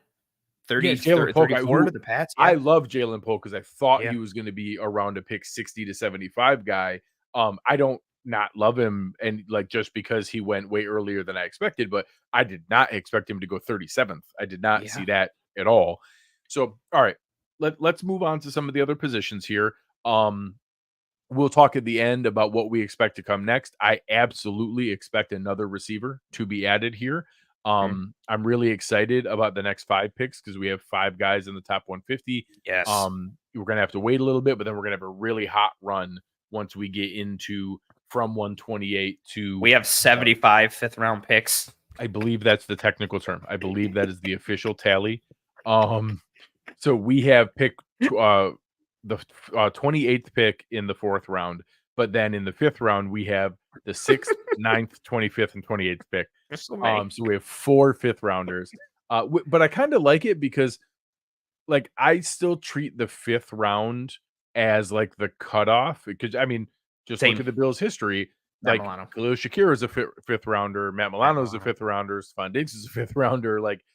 [SPEAKER 2] 34 to the Pats.
[SPEAKER 1] Yeah. I love Jalen Polk because I thought he was going to be around a pick 60 to 75 guy. I don't not love him, and like, just because he went way earlier than I expected, but I did not expect him to go 37th. I did not see that at all. So, all right, let's move on to some of the other positions here. We'll talk at the end about what we expect to come next. I absolutely expect another receiver to be added here. I'm really excited about the next 5 picks because we have 5 guys in the top 150.
[SPEAKER 2] Yes.
[SPEAKER 1] We're going to have to wait a little bit, but then we're going to have a really hot run once we get into from 128 to...
[SPEAKER 2] We have 75 fifth-round picks.
[SPEAKER 1] I believe that's the technical term. I believe that is the official tally. So we have picked the 28th pick in the 4th round, but then in the 5th round, we have the 6th, 9th, 25th, and 28th pick. So we have 4 5th rounders. But I kind of like it because, like, I still treat the 5th round as like the cutoff, because I mean, just look at the Bills' history. Like, Khalil Shakir is a 5th rounder, Matt Milano is a 5th rounder, Stephon Diggs is a 5th rounder. Like,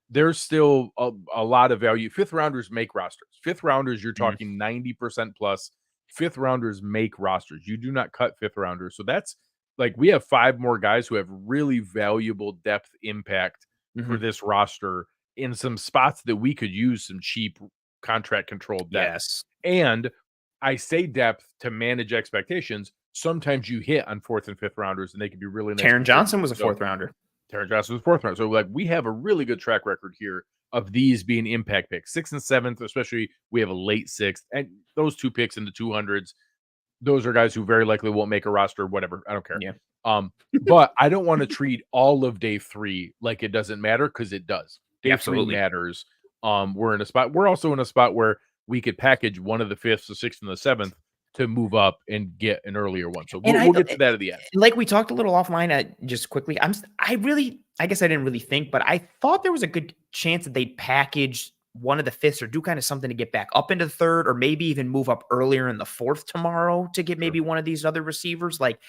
[SPEAKER 1] there's still a lot of value. 5th rounders make rosters. 5th rounders, you're talking 90% plus. 5th rounders make rosters. You do not cut 5th rounders. So that's, like, we have 5 more guys who have really valuable depth impact for this roster in some spots that we could use some cheap contract controlled depth.
[SPEAKER 2] Yes.
[SPEAKER 1] And I say depth to manage expectations. Sometimes you hit on 4th and 5th rounders, and they can be really nice.
[SPEAKER 2] Taron Johnson was a 4th rounder.
[SPEAKER 1] Taron Johnson was 4th round. So, like, we have a really good track record here of these being impact picks. 6th and 7th, especially, we have a late 6th. And those 2 picks in the 200s, those are guys who very likely won't make a roster, whatever. I don't care.
[SPEAKER 2] Yeah.
[SPEAKER 1] But I don't want to treat all of day 3 like it doesn't matter, because it does. Day 3 matters. We're also in a spot where we could package one of the 5th, the 6th, and the 7th to move up and get an earlier one. So we'll get to that at the end.
[SPEAKER 2] Like we talked a little offline, just quickly. I guess I didn't really think, but I thought there was a good chance that they'd package one of the 5ths or do kind of something to get back up into the 3rd, or maybe even move up earlier in the 4th tomorrow to get maybe one of these other receivers. Like,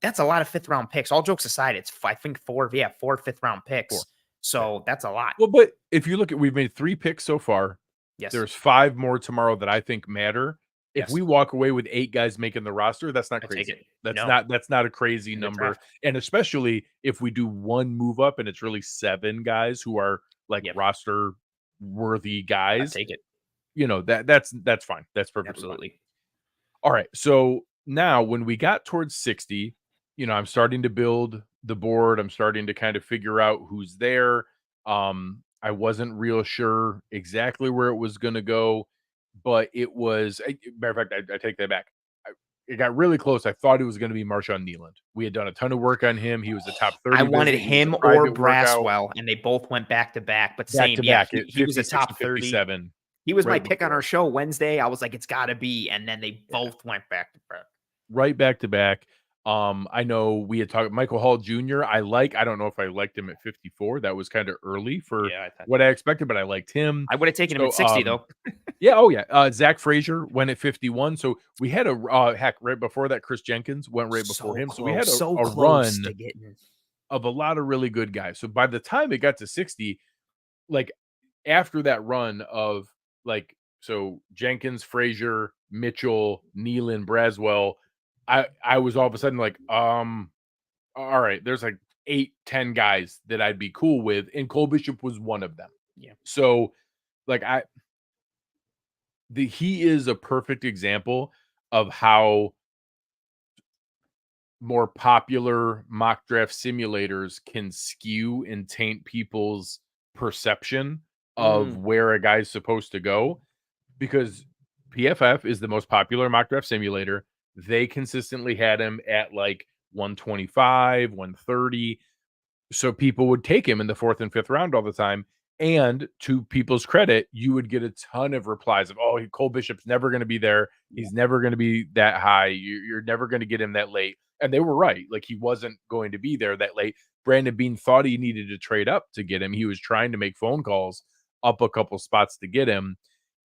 [SPEAKER 2] that's a lot of 5th round picks. All jokes aside, it's, I think, 4 5th round picks. 4. So that's a lot.
[SPEAKER 1] Well, but if you look at, we've made 3 picks so far.
[SPEAKER 2] Yes.
[SPEAKER 1] There's 5 more tomorrow that I think matter. If we walk away with 8 guys making the roster, that's not crazy. That's not a crazy number. And especially if we do one move up and it's really 7 guys who are like roster worthy guys.
[SPEAKER 2] Take it.
[SPEAKER 1] that's fine. That's perfectly fine.
[SPEAKER 2] Absolutely.
[SPEAKER 1] All right. So now when we got towards 60, I'm starting to build the board. I'm starting to kind of figure out who's there. I wasn't real sure exactly where it was going to go, but matter of fact, I take that back. It got really close. I thought it was going to be Marshawn Nealand. We had done a ton of work on him. He was a top 30
[SPEAKER 2] I wanted
[SPEAKER 1] visit. He was a
[SPEAKER 2] him or
[SPEAKER 1] private workout
[SPEAKER 2] Braswell, and they both went back to back. But
[SPEAKER 1] back to
[SPEAKER 2] same, yeah,
[SPEAKER 1] back at
[SPEAKER 2] he was a
[SPEAKER 1] 56
[SPEAKER 2] top
[SPEAKER 1] and
[SPEAKER 2] 30.
[SPEAKER 1] 57
[SPEAKER 2] He was my
[SPEAKER 1] right
[SPEAKER 2] pick on
[SPEAKER 1] before.
[SPEAKER 2] our show Wednesday. I was like, it's got to be. And then they both went back to back.
[SPEAKER 1] Right back to back. I know we had talked Michael Hall Jr. I don't know if I liked him at 54. That was kind of early for what I expected, but I liked him.
[SPEAKER 2] I would have taken him at 60 though.
[SPEAKER 1] Yeah, oh yeah. Zach Frazier went at 51. So we had a heck right before that. Chris Jenkins went right before him. So we had a run of a lot of really good guys. So by the time it got to 60, like after that run of like so Jenkins, Frazier, Mitchell, Nealon, Braswell, I was all of a sudden like, all right, there's like 8-10 guys that I'd be cool with, and Cole Bishop was one of them.
[SPEAKER 2] Yeah.
[SPEAKER 1] So like he is a perfect example of how more popular mock draft simulators can skew and taint people's perception of where a guy's supposed to go, because PFF is the most popular mock draft simulator. They consistently had him at like 125, 130. So people would take him in the 4th and 5th round all the time. And to people's credit, you would get a ton of replies of, oh, Cole Bishop's never going to be there. He's never going to be that high. You're never going to get him that late. And they were right. Like, he wasn't going to be there that late. Brandon Beane thought he needed to trade up to get him. He was trying to make phone calls up a couple spots to get him.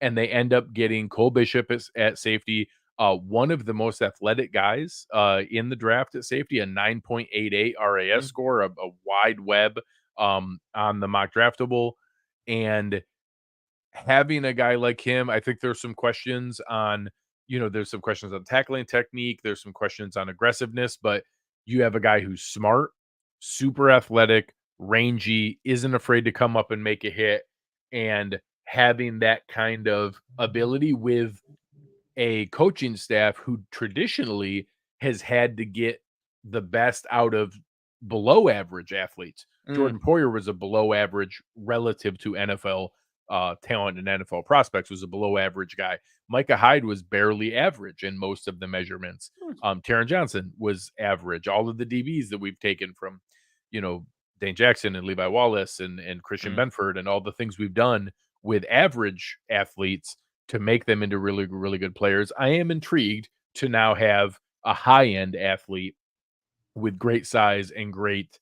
[SPEAKER 1] And they end up getting Cole Bishop at safety, one of the most athletic guys in the draft at safety, a 9.88 RAS score, a wide web on the mock draftable. And having a guy like him, I think there's some questions on, there's some questions on tackling technique. There's some questions on aggressiveness, but you have a guy who's smart, super athletic, rangy, isn't afraid to come up and make a hit, and having that kind of ability with a coaching staff who traditionally has had to get the best out of below average athletes. Jordan Poyer was a below average relative to NFL talent and NFL prospects, was a below average guy. Micah Hyde was barely average in most of the measurements. Taron Johnson was average. All of the DBs that we've taken from, Dane Jackson and Levi Wallace and Christian Benford and all the things we've done with average athletes to make them into really, really good players. I am intrigued to now have a high-end athlete with great size and great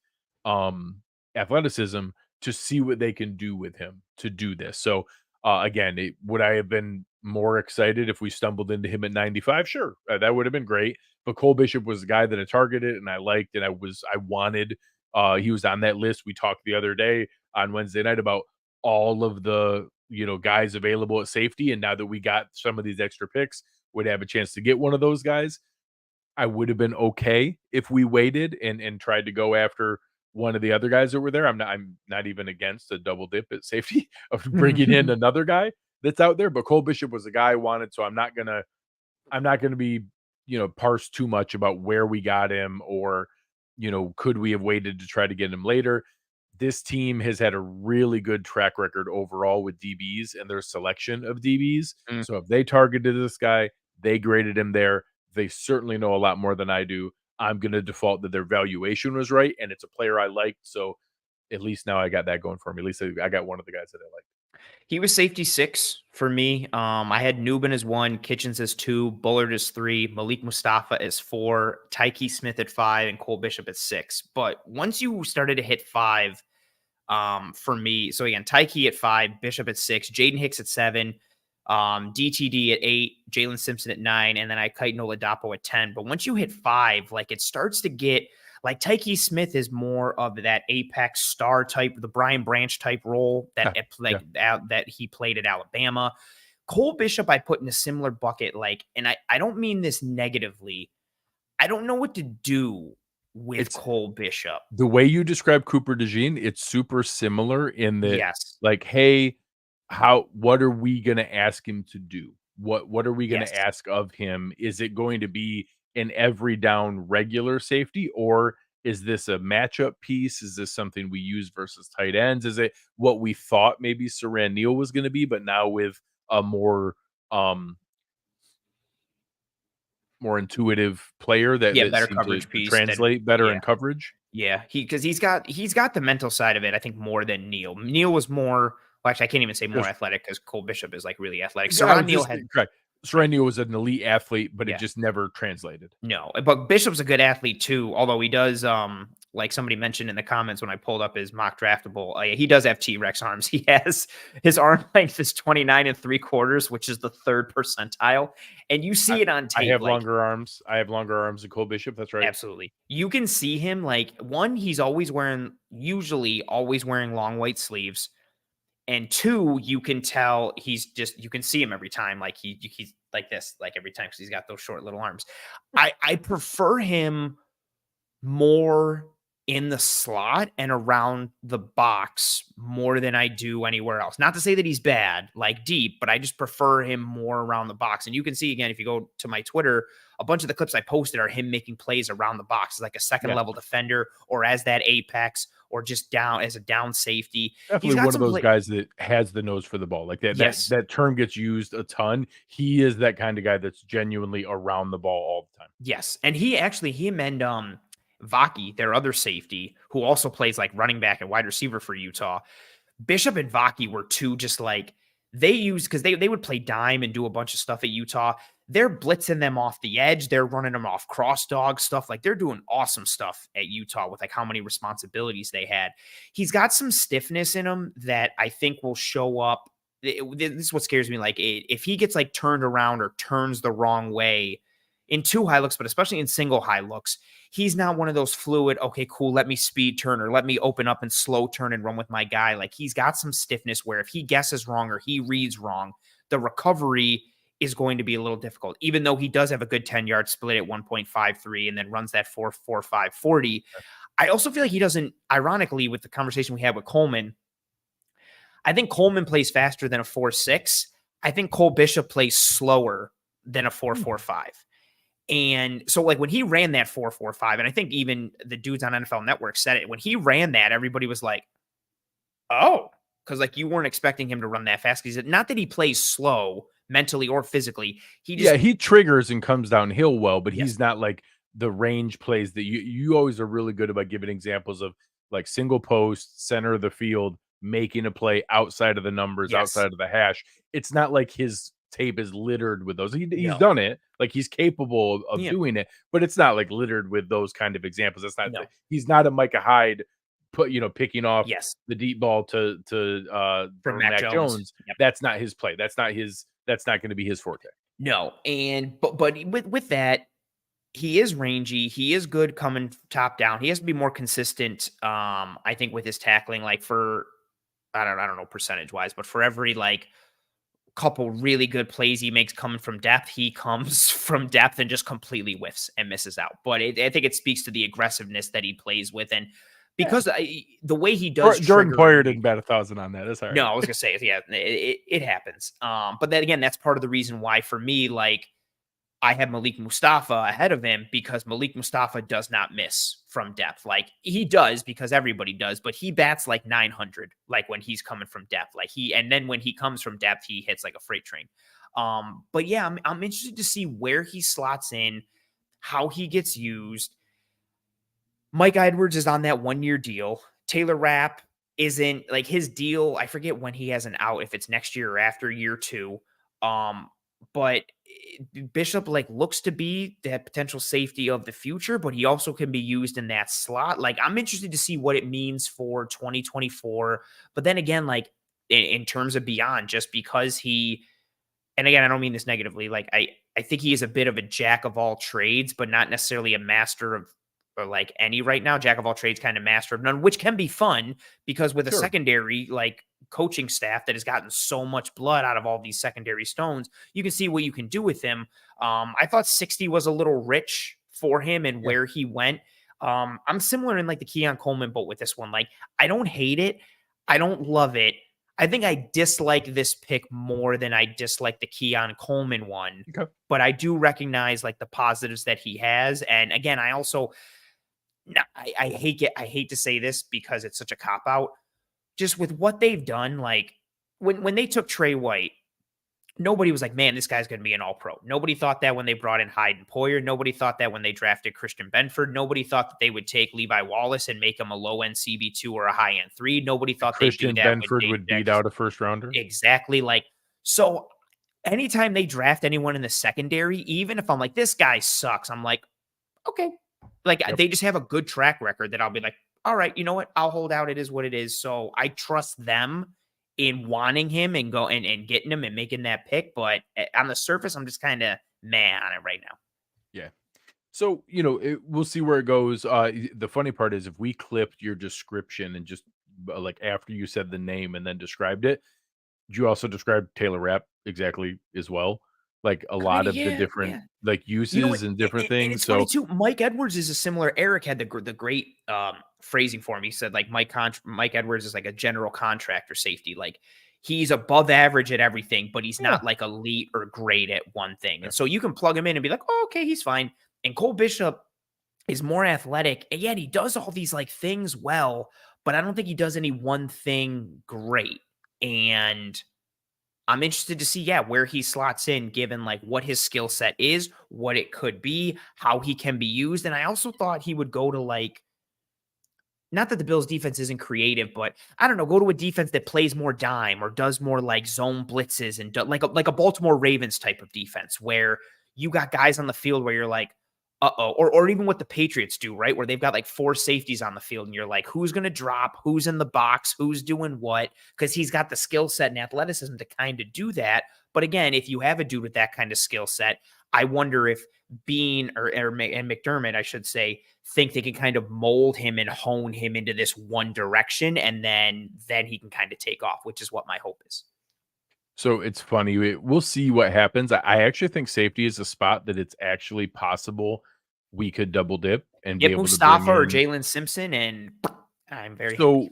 [SPEAKER 1] athleticism to see what they can do with him to do this. So again, would I have been more excited if we stumbled into him at 95? Sure, that would have been great. But Cole Bishop was the guy that I targeted and I liked, and I wanted. He was on that list. We talked the other day on Wednesday night about all of the guys available at safety, and now that we got some of these extra picks, would have a chance to get one of those guys. I would have been okay if we waited and tried to go after one of the other guys that were there. I'm not even against a double dip at safety of bringing in another guy that's out there, but Cole Bishop was a guy I wanted, so I'm not gonna be parse too much about where we got him, or could we have waited to try to get him later. This team has had a really good track record overall with DBs and their selection of DBs. So if they targeted this guy, they graded him there. They certainly know a lot more than I do. I'm going to default that their valuation was right, and it's a player I liked. So at least now I got that going for me. At least I got one of the guys that I liked.
[SPEAKER 2] He was safety 6 for me. I had Newman as 1, Kitchens as 2, Bullard as 3, Malik Mustafa as 4, Tyke Smith at 5, and Cole Bishop at 6. But once you started to hit 5, for me, so again, Tyke at 5, Bishop at 6, Jaden Hicks at 7, DTD at 8, Jalen Simpson at 9, and then I kite Oladapo at 10. But once you hit 5, like, it starts to get like Tyke Smith is more of that apex star type, the Brian Branch type role that that he played at Alabama. Cole Bishop, I put in a similar bucket, and I don't mean this negatively. I don't know what to do with Cole Bishop.
[SPEAKER 1] The way you describe Cooper DeJean, it's super similar in that,
[SPEAKER 2] yes,
[SPEAKER 1] like, hey, what are we going to ask him to do? What are we going to
[SPEAKER 2] Yes.
[SPEAKER 1] ask of him? Is it going to be an every down regular safety, or is this a matchup piece? Is this something we use versus tight ends? Is it what we thought maybe Saran Neal was going to be, but now with a um more intuitive player
[SPEAKER 2] Yeah,
[SPEAKER 1] that
[SPEAKER 2] better
[SPEAKER 1] seemed to
[SPEAKER 2] coverage piece that
[SPEAKER 1] translate better
[SPEAKER 2] yeah.
[SPEAKER 1] in coverage?
[SPEAKER 2] Yeah, because he's got the mental side of it, I think, more than Neil. Neil was more well, actually, I can't even say more
[SPEAKER 1] Just
[SPEAKER 2] athletic because Cole Bishop is like really athletic.
[SPEAKER 1] I
[SPEAKER 2] Saran
[SPEAKER 1] was
[SPEAKER 2] Neal
[SPEAKER 1] just
[SPEAKER 2] had
[SPEAKER 1] correct. Saran Neal was an elite athlete, but it
[SPEAKER 2] yeah,
[SPEAKER 1] just never translated.
[SPEAKER 2] no, but Bishop's a good athlete too. Although he does, like somebody mentioned in the comments when I pulled up his mock draftable, he does have T-Rex arms. He has his arm length is 29 3/4, which is the third percentile, and you
[SPEAKER 1] I
[SPEAKER 2] see it on
[SPEAKER 1] I
[SPEAKER 2] tape.
[SPEAKER 1] have
[SPEAKER 2] Like
[SPEAKER 1] longer arms. I have longer arms than Cole Bishop, that's right.
[SPEAKER 2] absolutely. You can see him like one, he's usually always wearing long white sleeves. And two, you can tell you can see him every time. Like he's like this, like every time because he's got those short little arms. I prefer him more in the slot and around the box more than I do anywhere else. Not to say that he's bad, like deep, but I just prefer him more around the box. And you can see again, if you go to my Twitter, a bunch of the clips I posted are him making plays around the box, like a second
[SPEAKER 1] Yeah.
[SPEAKER 2] level defender or as that apex or just down as a down safety. He's
[SPEAKER 1] Definitely
[SPEAKER 2] got
[SPEAKER 1] one of
[SPEAKER 2] some
[SPEAKER 1] those
[SPEAKER 2] play.
[SPEAKER 1] guys that has the nose for the ball. Like
[SPEAKER 2] Yes.
[SPEAKER 1] that term gets used a ton. He is that kind of guy that's genuinely around the ball all the time.
[SPEAKER 2] Yes. And him and Vaki, their other safety, who also plays like running back and wide receiver for Utah. Bishop and Vaki were two just like they used because they would play dime and do a bunch of stuff at Utah. They're blitzing them off the edge. They're running them off cross dog stuff. Like they're doing awesome stuff at Utah with like how many responsibilities they had. He's got some stiffness in him that I think will show up. This is what scares me. Like if he gets like turned around or turns the wrong way in two high looks, but especially in single high looks, he's not one of those fluid, okay, cool, let me speed turn or let me open up and slow turn and run with my guy. Like he's got some stiffness where if he guesses wrong or he reads wrong, the recovery is going to be a little difficult, even though he does have a good 10-yard split at 1.53 and then runs that 4.45 40. I also feel like he doesn't, ironically, with the conversation we had with Coleman, I think Coleman plays faster than a 4.6. I think Cole Bishop plays slower than a 4.45. And so, like, when he ran that 4.45, and I think even the dudes on NFL Network said it, when he ran that, everybody was like, oh, because, like, you weren't expecting him to run that fast. Because not that he plays slow mentally or physically. He just,
[SPEAKER 1] He triggers and comes downhill well, but
[SPEAKER 2] yes,
[SPEAKER 1] he's not like the range plays that you always are really good about giving examples of like single post, center of the field, making a play outside of the numbers,
[SPEAKER 2] yes,
[SPEAKER 1] outside of the hash. It's not like his tape is littered with those. He's
[SPEAKER 2] no,
[SPEAKER 1] done it, like he's capable of
[SPEAKER 2] yeah,
[SPEAKER 1] doing it, but it's not like littered with those kind of examples. It's not
[SPEAKER 2] no,
[SPEAKER 1] he's not a Micah Hyde picking off
[SPEAKER 2] yes,
[SPEAKER 1] the deep ball
[SPEAKER 2] from
[SPEAKER 1] for
[SPEAKER 2] Mac
[SPEAKER 1] Mac
[SPEAKER 2] Jones.
[SPEAKER 1] Jones.
[SPEAKER 2] Yep.
[SPEAKER 1] That's not his play. That's not going to be his forte.
[SPEAKER 2] No. And, but with that, he is rangy. He is good coming top down. He has to be more consistent. I think with his tackling, like for, I don't know percentage wise, but for every like couple really good plays he makes coming from depth, he comes from depth and just completely whiffs and misses out. But I think it speaks to the aggressiveness that he plays with, and
[SPEAKER 1] Yeah.
[SPEAKER 2] because the way he does
[SPEAKER 1] Jordan
[SPEAKER 2] trigger
[SPEAKER 1] Poyer
[SPEAKER 2] and
[SPEAKER 1] didn't bat 1,000 on that. That's all
[SPEAKER 2] no,
[SPEAKER 1] right.
[SPEAKER 2] I was gonna say, yeah, it happens. But then again, that's part of the reason why for me, like I have Malik Mustafa ahead of him because Malik Mustafa does not miss from depth. Like he does because everybody does, but he bats like 900, like when he's coming from depth. And then when he comes from depth, he hits like a freight train. But yeah, I'm interested to see where he slots in, how he gets used. Mike Edwards is on that 1-year deal. Taylor Rapp isn't like his deal. I forget when he has an out, if it's next year or after year 2. But Bishop like looks to be that potential safety of the future, but he also can be used in that slot. Like I'm interested to see what it means for 2024. But then again, like in terms of beyond, just because and again, I don't mean this negatively. Like I think he is a bit of a jack of all trades, but not necessarily a master of or like any right now. Jack of all trades, kind of master of none, which can be fun because with a
[SPEAKER 1] Sure.
[SPEAKER 2] secondary like coaching staff that has gotten so much blood out of all these secondary stones, you can see what you can do with him. I thought 60 was a little rich for him and
[SPEAKER 1] Yeah.
[SPEAKER 2] where he went. I'm similar in like the Keon Coleman boat with this one. Like I don't hate it. I don't love it. I think I dislike this pick more than I dislike the Keon Coleman one.
[SPEAKER 1] Okay.
[SPEAKER 2] But I do recognize like the positives that he has. And again, I also I hate to say this because it's such a cop out. Just with what they've done, like when they took Trey White, nobody was like, man, this guy's going to be an all pro. Nobody thought that when they brought in Hyde and Poyer. Nobody thought that when they drafted Christian Benford. Nobody thought that they would take Levi Wallace and make him a low end CB2 or a high end 3. Nobody thought they'd do
[SPEAKER 1] Christian
[SPEAKER 2] that with
[SPEAKER 1] Benford
[SPEAKER 2] Dave
[SPEAKER 1] would beat
[SPEAKER 2] Jackson.
[SPEAKER 1] out a first rounder.
[SPEAKER 2] Exactly. Like, so anytime they draft anyone in the secondary, even if I'm like, this guy sucks, I'm like, okay. Like, they just have a good track record that I'll be like, all right, you know what? I'll hold out. It is what it is. So I trust them in wanting him and go and getting him and making that pick. But on the surface, I'm just kind of meh on it right now.
[SPEAKER 1] Yeah. So, we'll see where it goes. The funny part is if we clipped your description and just like after you said the name and then described it, you also described Taylor Rapp exactly as well. Like a lot of the different like uses and different things.
[SPEAKER 2] It's funny too. Mike Edwards is a similar. Eric had the great phrasing for him. He said like Mike Edwards is like a general contractor safety. Like he's above average at everything, but he's not like elite or great at one thing. And so you can plug him in and be like, oh, okay, he's fine. And Cole Bishop is more athletic, and yet he does all these like things well, but I don't think he does any one thing great. And I'm interested to see, where he slots in, given like what his skill set is, what it could be, how he can be used. And I also thought he would go to like, not that the Bills defense isn't creative, but I don't know, go to a defense that plays more dime or does more like zone blitzes and like a Baltimore Ravens type of defense where you got guys on the field where you're like, or even what the Patriots do, right? Where they've got like 4 safeties on the field and you're like, who's going to drop? Who's in the box? Who's doing what? Because he's got the skill set and athleticism to kind of do that. But again, if you have a dude with that kind of skill set, I wonder if Bean and McDermott, I should say, think they can kind of mold him and hone him into this one direction. And then he can kind of take off, which is what my hope is.
[SPEAKER 1] So it's funny. We'll see what happens. I actually think safety is a spot that it's actually possible we could double dip and
[SPEAKER 2] get
[SPEAKER 1] be able
[SPEAKER 2] Mustafa
[SPEAKER 1] to bring
[SPEAKER 2] or
[SPEAKER 1] in.
[SPEAKER 2] Jalen Simpson, and I'm very
[SPEAKER 1] So,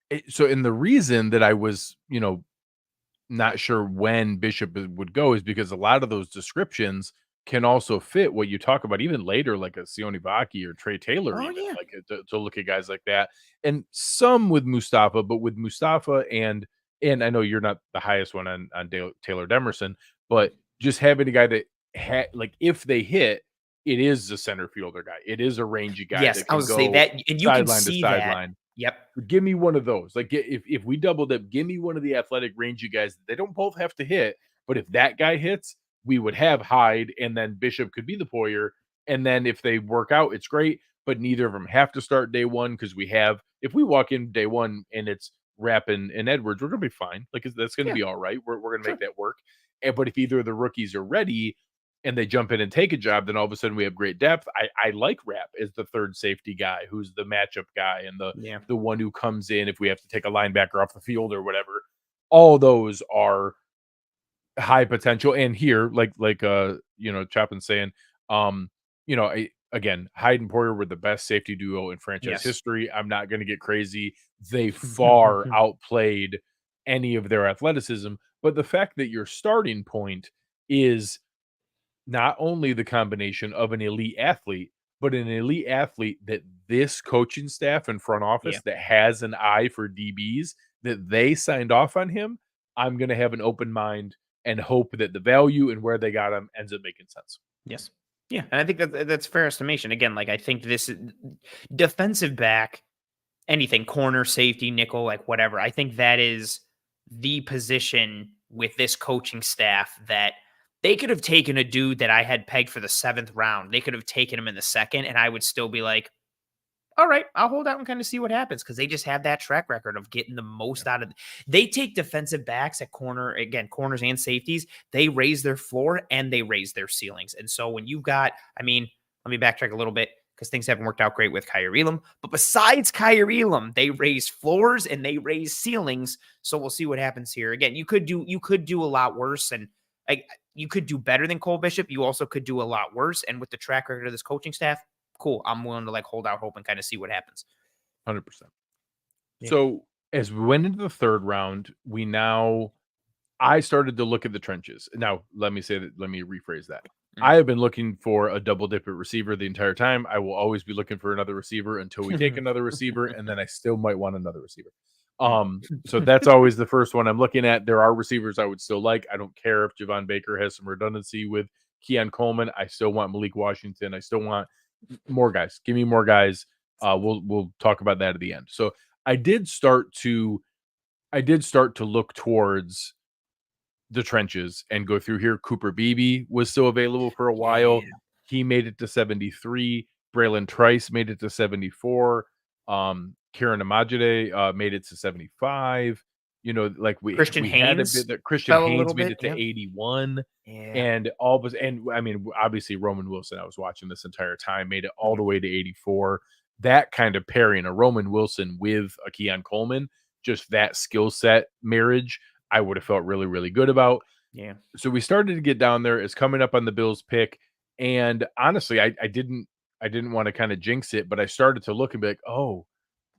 [SPEAKER 2] happy.
[SPEAKER 1] And the reason that I was, not sure when Bishop would go is because a lot of those descriptions can also fit what you talk about even later, like a Sione Vaki or Trey Taylor, even like to look at guys like that, and some with Mustafa, but with Mustafa and I know you're not the highest one on Taylor Demerson, but just having a guy that like if they hit, it is a center fielder guy. It is a rangy guy.
[SPEAKER 2] Yes,
[SPEAKER 1] that
[SPEAKER 2] I
[SPEAKER 1] can
[SPEAKER 2] was
[SPEAKER 1] go
[SPEAKER 2] say that, and you can
[SPEAKER 1] sideline to
[SPEAKER 2] see
[SPEAKER 1] sideline.
[SPEAKER 2] that. Yep.
[SPEAKER 1] Give me one of those. Like if we doubled up, give me one of the athletic rangy guys. They don't both have to hit, but if that guy hits, we would have Hyde, and then Bishop could be the Poyer. And then if they work out, it's great. But neither of them have to start day one because if we walk in day one and it's Rapp and Edwards, we're gonna be fine. Like that's gonna be all right. We're gonna make that work. But if either of the rookies are ready and they jump in and take a job, then all of a sudden we have great depth. I like Rapp as the third safety guy, who's the matchup guy and the one who comes in if we have to take a linebacker off the field or whatever. All those are high potential. And here, like Chapin's saying, again, Hyde and Poyer were the best safety duo in franchise history. I'm not going to get crazy. They far outplayed any of their athleticism. But the fact that your starting point is not only the combination of an elite athlete, but an elite athlete that this coaching staff and front office that has an eye for DBs, that they signed off on him, I'm going to have an open mind and hope that the value and where they got him ends up making sense.
[SPEAKER 2] Yes. Yeah. And I think that's fair estimation. Again, like I think this defensive back, anything, corner, safety, nickel, like whatever, I think that is the position with this coaching staff that they could have taken a dude that I had pegged for the 7th round. They could have taken him in the 2nd, and I would still be like, all right, I'll hold out and kind of see what happens, because they just have that track record of getting the most out of it. They take defensive backs at corners and safeties. They raise their floor and they raise their ceilings. And so when you've got, let me backtrack a little bit because things haven't worked out great with Kyer Elam. But besides Kyer Elam, they raise floors and they raise ceilings. So we'll see what happens here. Again, you could do a lot worse, and you could do better than Cole Bishop. You also could do a lot worse. And with the track record of this coaching staff, cool. I'm willing to hold out hope and kind of see what happens.
[SPEAKER 1] 100%. Yeah. So as we went into the third round, I started to look at the trenches. Now, let me rephrase that.
[SPEAKER 2] Mm.
[SPEAKER 1] I have been looking for a double dip at receiver the entire time. I will always be looking for another receiver until we take another receiver, and then I still might want another receiver. So that's always the first one I'm looking at. There are receivers I would still like. I don't care if Javon Baker has some redundancy with Keon Coleman. I still want Malik Washington. I still want more guys. Give me more guys. We'll talk about that at the end. So I did start to look towards the trenches and go through here. Cooper Beebe was still available for a while.
[SPEAKER 2] Yeah.
[SPEAKER 1] He made it to 73. Braylon Trice made it to 74. Karen Amajide made it to 75. You know, like
[SPEAKER 2] Christian
[SPEAKER 1] we had a
[SPEAKER 2] Haynes
[SPEAKER 1] bit that Christian
[SPEAKER 2] fell a
[SPEAKER 1] Haynes
[SPEAKER 2] little
[SPEAKER 1] made
[SPEAKER 2] bit.
[SPEAKER 1] it to
[SPEAKER 2] Yeah.
[SPEAKER 1] 81.
[SPEAKER 2] Yeah.
[SPEAKER 1] And all of us, and I mean, obviously Roman Wilson, I was watching this entire time, made it all the way to 84. That kind of pairing, a Roman Wilson with a Keon Coleman, just that skill set marriage, I would have felt really, really good about.
[SPEAKER 2] Yeah.
[SPEAKER 1] So we started to get down there. It's coming up on the Bills pick. And honestly, I didn't want to kind of jinx it, but I started to look and be like, oh,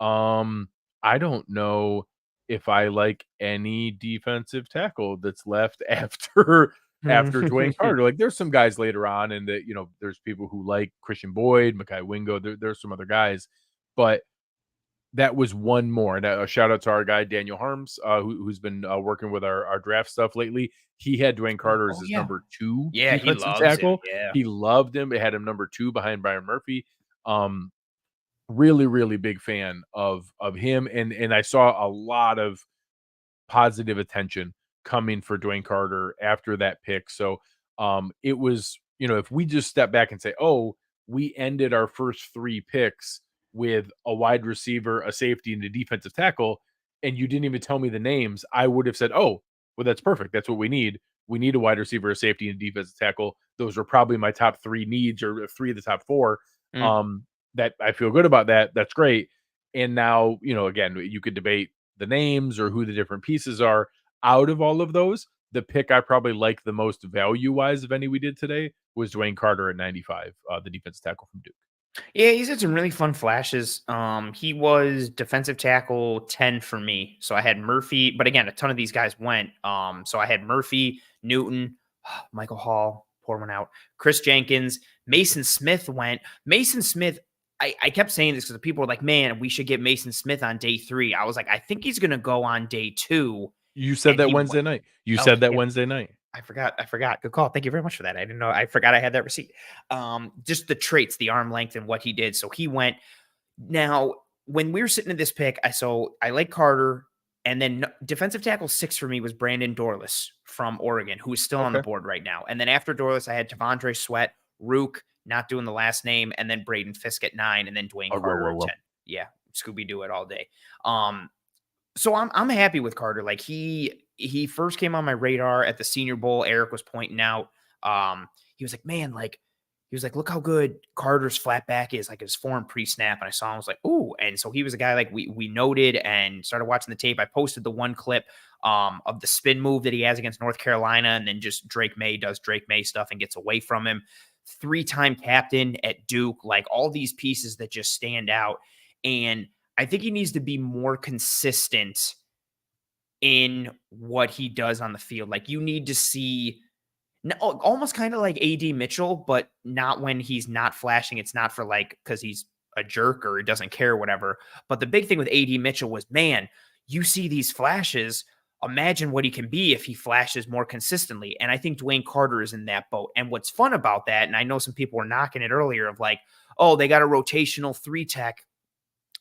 [SPEAKER 1] I don't know if I like any defensive tackle that's left after Dwayne Carter. Like there's some guys later on, and that, you know, there's people who like Christian Boyd, Mekhi Wingo. There's some other guys, but that was one more. And a shout out to our guy Daniel Harms, who's been working with our draft stuff lately. He had Dwayne Carter as
[SPEAKER 2] Oh
[SPEAKER 1] his
[SPEAKER 2] yeah.
[SPEAKER 1] number 2
[SPEAKER 2] Yeah, he
[SPEAKER 1] defensive
[SPEAKER 2] loves him.
[SPEAKER 1] tackle.
[SPEAKER 2] Yeah.
[SPEAKER 1] He loved him. It had him number 2 behind Byron Murphy. Really, really big fan of him. And I saw a lot of positive attention coming for Dwayne Carter after that pick. So it was, you know, if we just step back and say, oh, we ended our first 3 picks with a wide receiver, a safety, and a defensive tackle, and you didn't even tell me the names, I would have said, oh, well, that's perfect. That's what we need. We need a wide receiver, a safety, and a defensive tackle. Those are probably my top 3 needs, or 3 of the top 4.
[SPEAKER 2] Mm.
[SPEAKER 1] That I feel good about that. That's great. And now, you know, again, you could debate the names or who the different pieces are. Out of all of those, the pick I probably like the most value wise of any we did today was Dwayne Carter at 95, the defensive tackle from Duke.
[SPEAKER 2] Yeah, he's had some really fun flashes. He was defensive tackle 10 for me. So I had Murphy, but again, a ton of these guys went. So I had Murphy, Newton, Michael Hall, pour one out, Chris Jenkins, Mason Smith went. Mason Smith, I kept saying this because people were like, man, we should get Mason Smith on day 3. I was like, I think he's going to go on day 2.
[SPEAKER 1] You said
[SPEAKER 2] And
[SPEAKER 1] that
[SPEAKER 2] he
[SPEAKER 1] Wednesday night. You
[SPEAKER 2] Oh,
[SPEAKER 1] said that
[SPEAKER 2] yeah.
[SPEAKER 1] Wednesday night.
[SPEAKER 2] I forgot. Good call. Thank you very much for that. I didn't know. I forgot I had that receipt. Just the traits, the arm length, and what he did. So he went. Now, when we were sitting at this pick, I like Carter, and then defensive tackle 6 for me was Brandon Dorless from Oregon, who is still on the
[SPEAKER 1] Okay.
[SPEAKER 2] board right now. And then after Dorless, I had Tavondre Sweat, Rook, not doing the last name, and then Braden Fisk at 9, and then Dwayne Carter at 10. Yeah, Scooby Doo it all day. So I'm happy with Carter. Like he first came on my radar at the Senior Bowl. Eric was pointing out. He was like, man, like he was like, look how good Carter's flat back is, like his form pre-snap. And I saw him, I was like, ooh. And so he was a guy like we noted and started watching the tape. I posted the one clip of the spin move that he has against North Carolina, and then just Drake May does Drake May stuff and gets away from him. 3-time captain at Duke, like all these pieces that just stand out. And I think he needs to be more consistent in what he does on the field. Like you need to see almost kind of like AD Mitchell, but not when he's not flashing. It's not for like, because he's a jerk or he doesn't care or whatever. But the big thing with AD Mitchell was, man, you see these flashes. Imagine what he can be if he flashes more consistently. And I think Dwayne Carter is in that boat. And what's fun about that, and I know some people were knocking it earlier of like, oh, they got a rotational 3-tech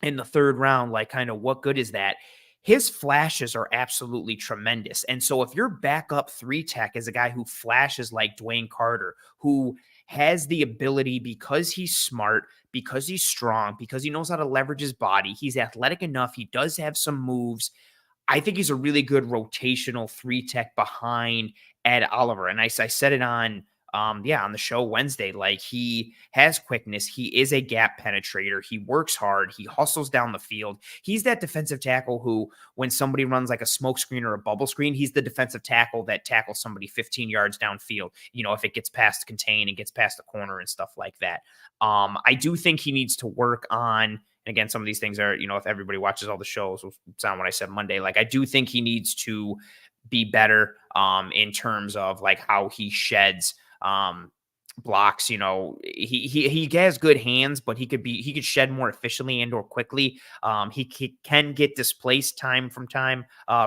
[SPEAKER 2] in the 3rd round. Like, kind of what good is that? His flashes are absolutely tremendous. And so if your backup 3-tech is a guy who flashes like Dwayne Carter, who has the ability, because he's smart, because he's strong, because he knows how to leverage his body, he's athletic enough, he does have some moves, I think he's a really good rotational 3-tech behind Ed Oliver. And I said it on on the show Wednesday. Like, he has quickness. He is a gap penetrator. He works hard. He hustles down the field. He's that defensive tackle who, when somebody runs like a smoke screen or a bubble screen, he's the defensive tackle that tackles somebody 15 yards downfield. You know, if it gets past contain and gets past the corner and stuff like that. I do think he needs to work on, And again, some of these things are, if everybody watches all the shows, will sound what I said Monday. Like, I do think he needs to be better in terms of like how he sheds blocks. He has good hands, but he could shed more efficiently and or quickly. He can get displaced time from time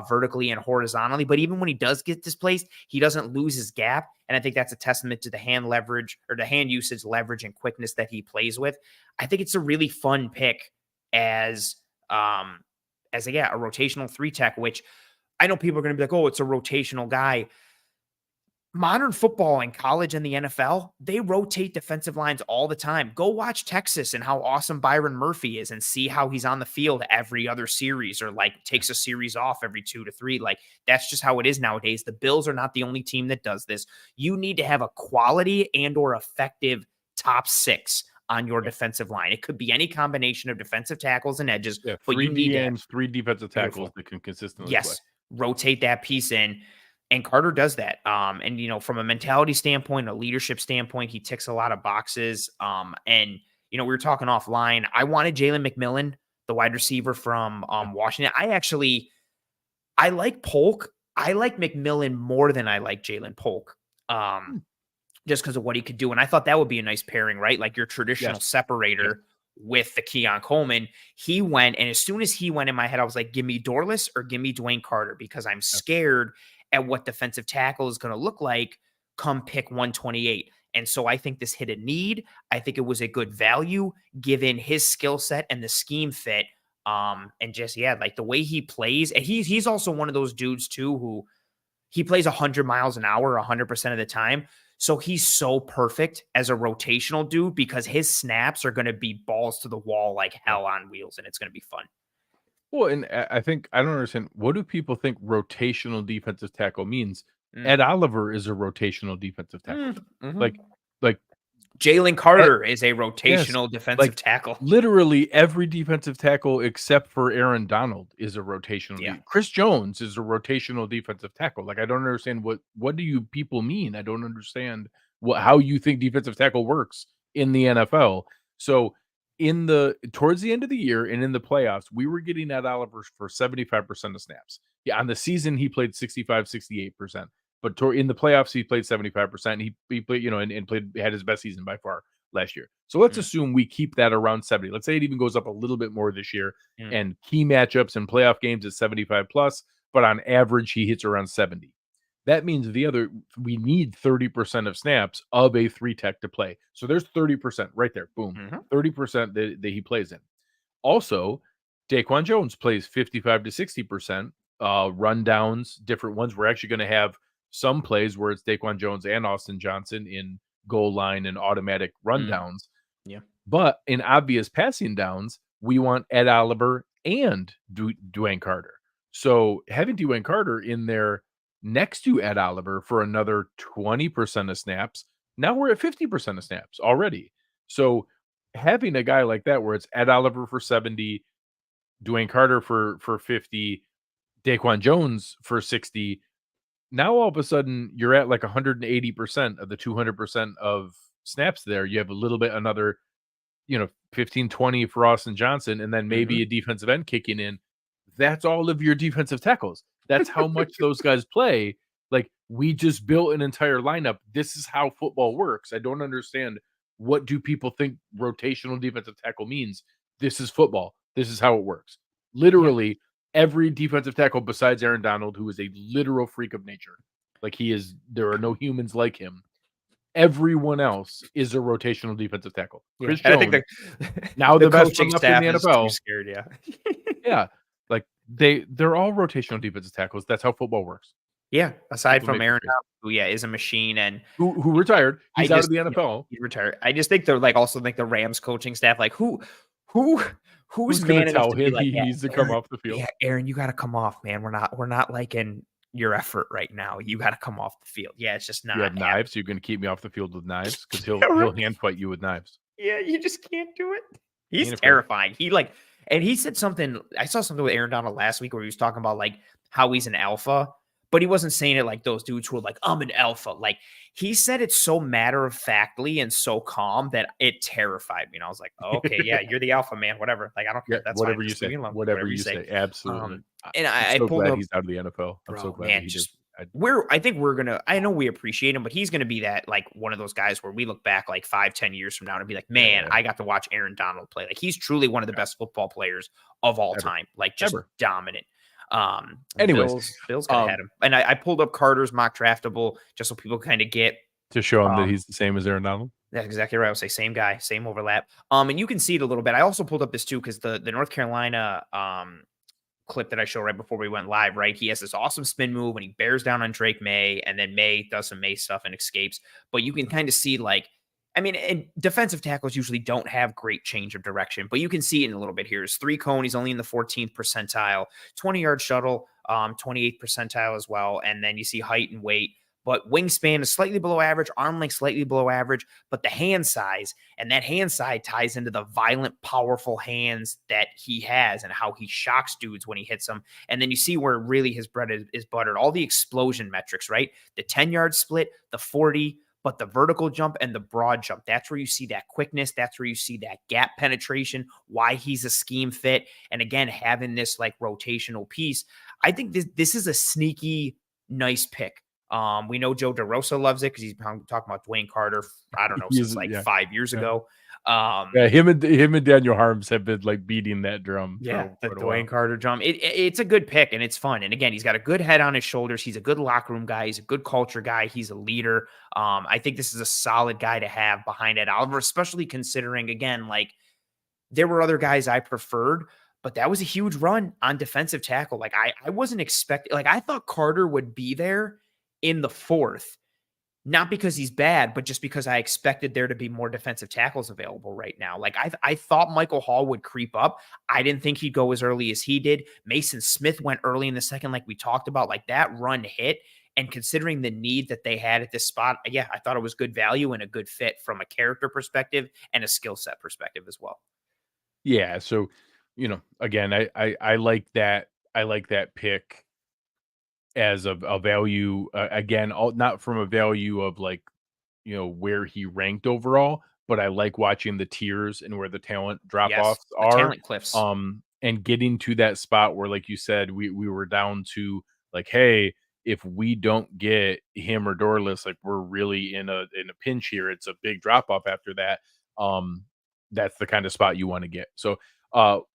[SPEAKER 2] vertically and horizontally, but even when he does get displaced, he doesn't lose his gap. And I think that's a testament to the hand leverage or the hand usage, leverage, and quickness that he plays with. I think it's a really fun pick as a rotational 3-tech, which I know people are going to be like, oh, it's a rotational guy. Modern football in college and the NFL, they rotate defensive lines all the time. Go watch Texas and how awesome Byron Murphy is and see how he's on the field every other series or like takes a series off every 2 to 3. Like, that's just how it is nowadays. The Bills are not the only team that does this. You need to have a quality and or effective top 6 on your defensive line. It could be any combination of defensive tackles and edges, but
[SPEAKER 1] three
[SPEAKER 2] you need
[SPEAKER 1] DNs, 3 defensive tackles that can consistently play.
[SPEAKER 2] Rotate that piece in. And Carter does that. And, from a mentality standpoint, a leadership standpoint, he ticks a lot of boxes. And, we were talking offline. I wanted Jalen McMillan, the wide receiver from Washington. I like Polk. I like McMillan more than I like Jalen Polk. Just because of what he could do. And I thought that would be a nice pairing, right? Like your traditional separator with the Keon Coleman. He went, and as soon as he went in my head, I was like, give me Dorless or give me Dewayne Carter, because I'm scared at what defensive tackle is going to look like come pick 128. And so I think this hit a need. I think it was a good value given his skill set and the scheme fit. And just, like the way he plays. And he's also one of those dudes too, who he plays 100 miles an hour 100% of the time. So he's so perfect as a rotational dude because his snaps are going to be balls to the wall like hell on wheels, and it's going to be fun.
[SPEAKER 1] Well, and I think I don't understand. What do people think rotational defensive tackle means? Ed Oliver is a rotational defensive tackle. Like
[SPEAKER 2] Jalen Carter is a rotational defensive tackle.
[SPEAKER 1] Literally every defensive tackle except for Aaron Donald is a rotational. Chris Jones is a rotational defensive tackle. Like, I don't understand what do you people mean? I don't understand how you think defensive tackle works in the NFL. So towards the end of the year and in the playoffs, we were getting Ed Oliver for 75% of snaps. Yeah, on the season he played 65, 68%. But in the playoffs, he played 75%. He played, and had his best season by far last year. So let's assume we keep that around 70. Let's say it even goes up a little bit more this year. And key matchups and playoff games is 75 plus, but on average, he hits around 70. That means we need 30% of snaps of a 3-tech to play. So there's 30% right there. Boom. 30% that he plays in. Also, Daquan Jones plays 55 to 60%. Rundowns, different ones. We're actually going to have some plays where it's Daquan Jones and Austin Johnson in goal line and automatic rundowns. But in obvious passing downs, we want Ed Oliver and Dewayne Carter. So having Dewayne Carter in there next to Ed Oliver for another 20% of snaps, now we're at 50% of snaps already. So having a guy like that where it's Ed Oliver for 70, Dewayne Carter for 50, Daquan Jones for 60, now all of a sudden you're at like 180% of the 200% of snaps there. You have a little bit, another, 15, 20 for Austin Johnson, and then maybe a defensive end kicking in. That's all of your defensive tackles. That's how much those guys play. Like, we just built an entire lineup. This is how football works. I don't understand. What do people think rotational defensive tackle means? This is football. This is how it works. Literally, every defensive tackle besides Aaron Donald, who is a literal freak of nature, like there are no humans like him. Everyone else is a rotational defensive tackle. Chris Jones, I think now the best one left in the NFL.
[SPEAKER 2] Is too scared,
[SPEAKER 1] yeah, like they're all rotational defensive tackles. That's how football works.
[SPEAKER 2] Yeah, aside from Aaron Donald, who is a machine and
[SPEAKER 1] who retired. He's out of the NFL.
[SPEAKER 2] He retired. I just think they're also the Rams coaching staff, like who's
[SPEAKER 1] going to tell him he needs to come off the field?
[SPEAKER 2] Yeah, Aaron, you got to come off, man. We're not liking your effort right now. You got to come off the field. Yeah, it's just not.
[SPEAKER 1] You have knives. You're going to keep me off the field with knives because he'll hand fight you with knives.
[SPEAKER 2] Yeah, you just can't do it. He's terrifying. And he said something. I saw something with Aaron Donald last week where he was talking about like how he's an alpha, but he wasn't saying it like those dudes who were like, I'm an alpha. Like, he said it so matter of factly and so calm that it terrified me. And I was like, oh, okay, yeah, you're the alpha, man. Whatever. Like, I don't
[SPEAKER 1] Yeah,
[SPEAKER 2] care. That's fine.
[SPEAKER 1] whatever you
[SPEAKER 2] Just leave
[SPEAKER 1] say.
[SPEAKER 2] me alone.
[SPEAKER 1] Whatever
[SPEAKER 2] Whatever you
[SPEAKER 1] you
[SPEAKER 2] say.
[SPEAKER 1] say. Absolutely.
[SPEAKER 2] And
[SPEAKER 1] I'm
[SPEAKER 2] I
[SPEAKER 1] so
[SPEAKER 2] pulled
[SPEAKER 1] glad
[SPEAKER 2] up,
[SPEAKER 1] he's out of the NFL. I'm so
[SPEAKER 2] bro,
[SPEAKER 1] glad that
[SPEAKER 2] man,
[SPEAKER 1] he did.
[SPEAKER 2] just I think we're gonna, I know we appreciate him, but he's gonna be that like one of those guys where we look back like 5-10 years from now and be like, man,
[SPEAKER 1] Yeah,
[SPEAKER 2] I got to watch Aaron Donald play. Like, he's truly one of the best football players of all
[SPEAKER 1] ever.
[SPEAKER 2] time, like just
[SPEAKER 1] Ever.
[SPEAKER 2] dominant. And
[SPEAKER 1] Anyways,
[SPEAKER 2] Bills could have had him. And I pulled up Carter's mock draftable just so people kind of get
[SPEAKER 1] to show him that he's the same as Aaron Donald.
[SPEAKER 2] that's exactly right. I would say same guy, same overlap. And you can see it a little bit. I also pulled up this too because the North Carolina clip that I showed right before we went live, right? He has this awesome spin move when he bears down on Drake May, and then May does some May stuff and escapes. But you can kind of see, like, I mean, and defensive tackles usually don't have great change of direction, but you can see it in a little bit here. His 3 cone, he's only in the 14th percentile, 20-yard shuttle, 28th percentile as well. And then you see height and weight. But wingspan is slightly below average, arm length slightly below average, but the hand size, and that hand size ties into the violent, powerful hands that he has and how he shocks dudes when he hits them. And then you see where really his bread is buttered. All the explosion metrics, right? The 10-yard split, the 40, but the vertical jump and the broad jump, that's where you see that quickness. That's where you see that gap penetration, why he's a scheme fit. And again, having this like rotational piece, I think this is a sneaky, nice pick. We know Joe DeRosa loves it because he's talking about Dwayne Carter. I don't know, since like 5 years ago.
[SPEAKER 1] Yeah, him and Daniel Harms have been like beating that drum.
[SPEAKER 2] Yeah, the Dwayne Carter drum. It's a good pick and it's fun. And again, he's got a good head on his shoulders. He's a good locker room guy. He's a good culture guy. He's a leader. I think this is a solid guy to have behind Ed Oliver, especially considering, again, like there were other guys I preferred, but that was a huge run on defensive tackle. Like I wasn't expecting, like I thought Carter would be there in the 4th, not because he's bad, but just because I expected there to be more defensive tackles available right now. Like I thought Michael Hall would creep up. I didn't think he'd go as early as he did. Mason Smith went early in the 2nd, like we talked about. Like that run hit, and considering the need that they had at this spot, yeah, I thought it was good value and a good fit from a character perspective and a skill set perspective as well.
[SPEAKER 1] Yeah, so again, I like that. I like that pick as a value, again, not from a value of like, where he ranked overall, but I like watching the tiers and where the talent drop
[SPEAKER 2] Yes,
[SPEAKER 1] offs
[SPEAKER 2] the
[SPEAKER 1] are.
[SPEAKER 2] talent cliffs.
[SPEAKER 1] And getting to that spot where, like you said, we were down to like, hey, if we don't get him or Dorless, like we're really in a pinch here. It's a big drop off after that. That's the kind of spot you want to get. So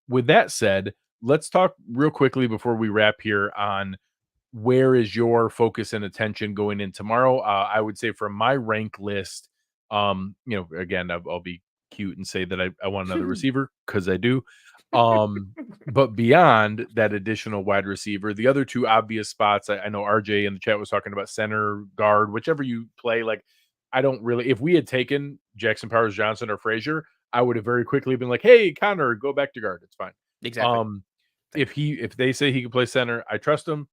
[SPEAKER 1] with that said, let's talk real quickly before we wrap here on where is your focus and attention going in tomorrow? I would say from my rank list, again, I'll be cute and say that I want another receiver because I do. But beyond that additional wide receiver, the other 2 obvious spots, I know RJ in the chat was talking about center, guard, whichever you play. Like, I don't really, if we had taken Jackson Powers Johnson or Frazier, I would have very quickly been like, hey, Connor, go back to guard. It's fine.
[SPEAKER 2] Exactly.
[SPEAKER 1] If they say he can play center, I trust him.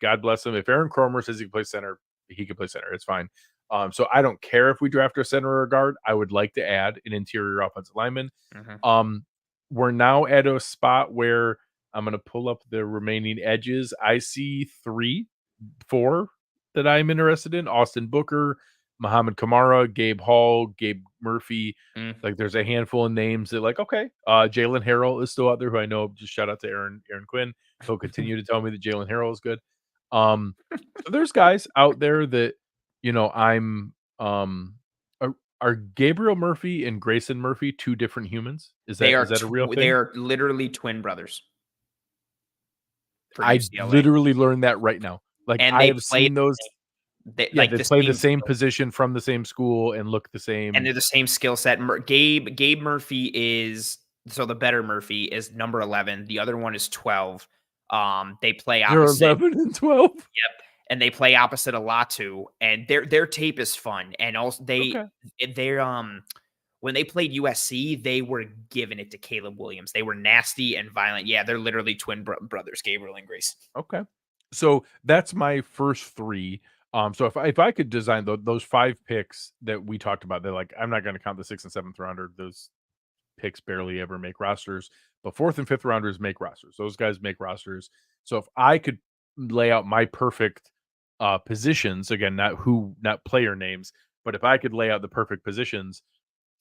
[SPEAKER 1] God bless him. If Aaron Cromer says he can play center, he can play center. It's fine. So I don't care if we draft a center or a guard. I would like to add an interior offensive lineman. We're now at a spot where I'm going to pull up the remaining edges. I see 4 that I'm interested in: Austin Booker, Muhammad Kamara, Gabe Hall, Gabe Murphy. Like there's a handful of names that like, okay, Jalen Harrell is still out there, who I know. Just shout out to Aaron Quinn. He'll continue to tell me that Jalen Harrell is good. So there's guys out there that I'm are Gabriel Murphy and Grayson Murphy 2 different humans? Is that a real thing?
[SPEAKER 2] They are literally twin brothers.
[SPEAKER 1] I literally learned that right now. Like,
[SPEAKER 2] and
[SPEAKER 1] I have seen those.
[SPEAKER 2] They
[SPEAKER 1] play the same position from the same school and look the same.
[SPEAKER 2] And they're the same skill set. Gabe Murphy is, so the better Murphy is number 11. The other one is 12. They play opposite.
[SPEAKER 1] They're 11 and 12.
[SPEAKER 2] Yep. And they play opposite a lot too. And their tape is fun. And also they're when they played USC, they were giving it to Caleb Williams. They were nasty and violent. Yeah, they're literally twin brothers, Gabriel and Grace.
[SPEAKER 1] Okay. So that's my first 3. So if I could design those 5 picks that we talked about, they're like, I'm not going to count the 6th and 7th rounder. Those picks barely ever make rosters, but 4th and 5th rounders make rosters. Those guys make rosters. So if I could lay out my perfect positions, again, not player names, but if I could lay out the perfect positions,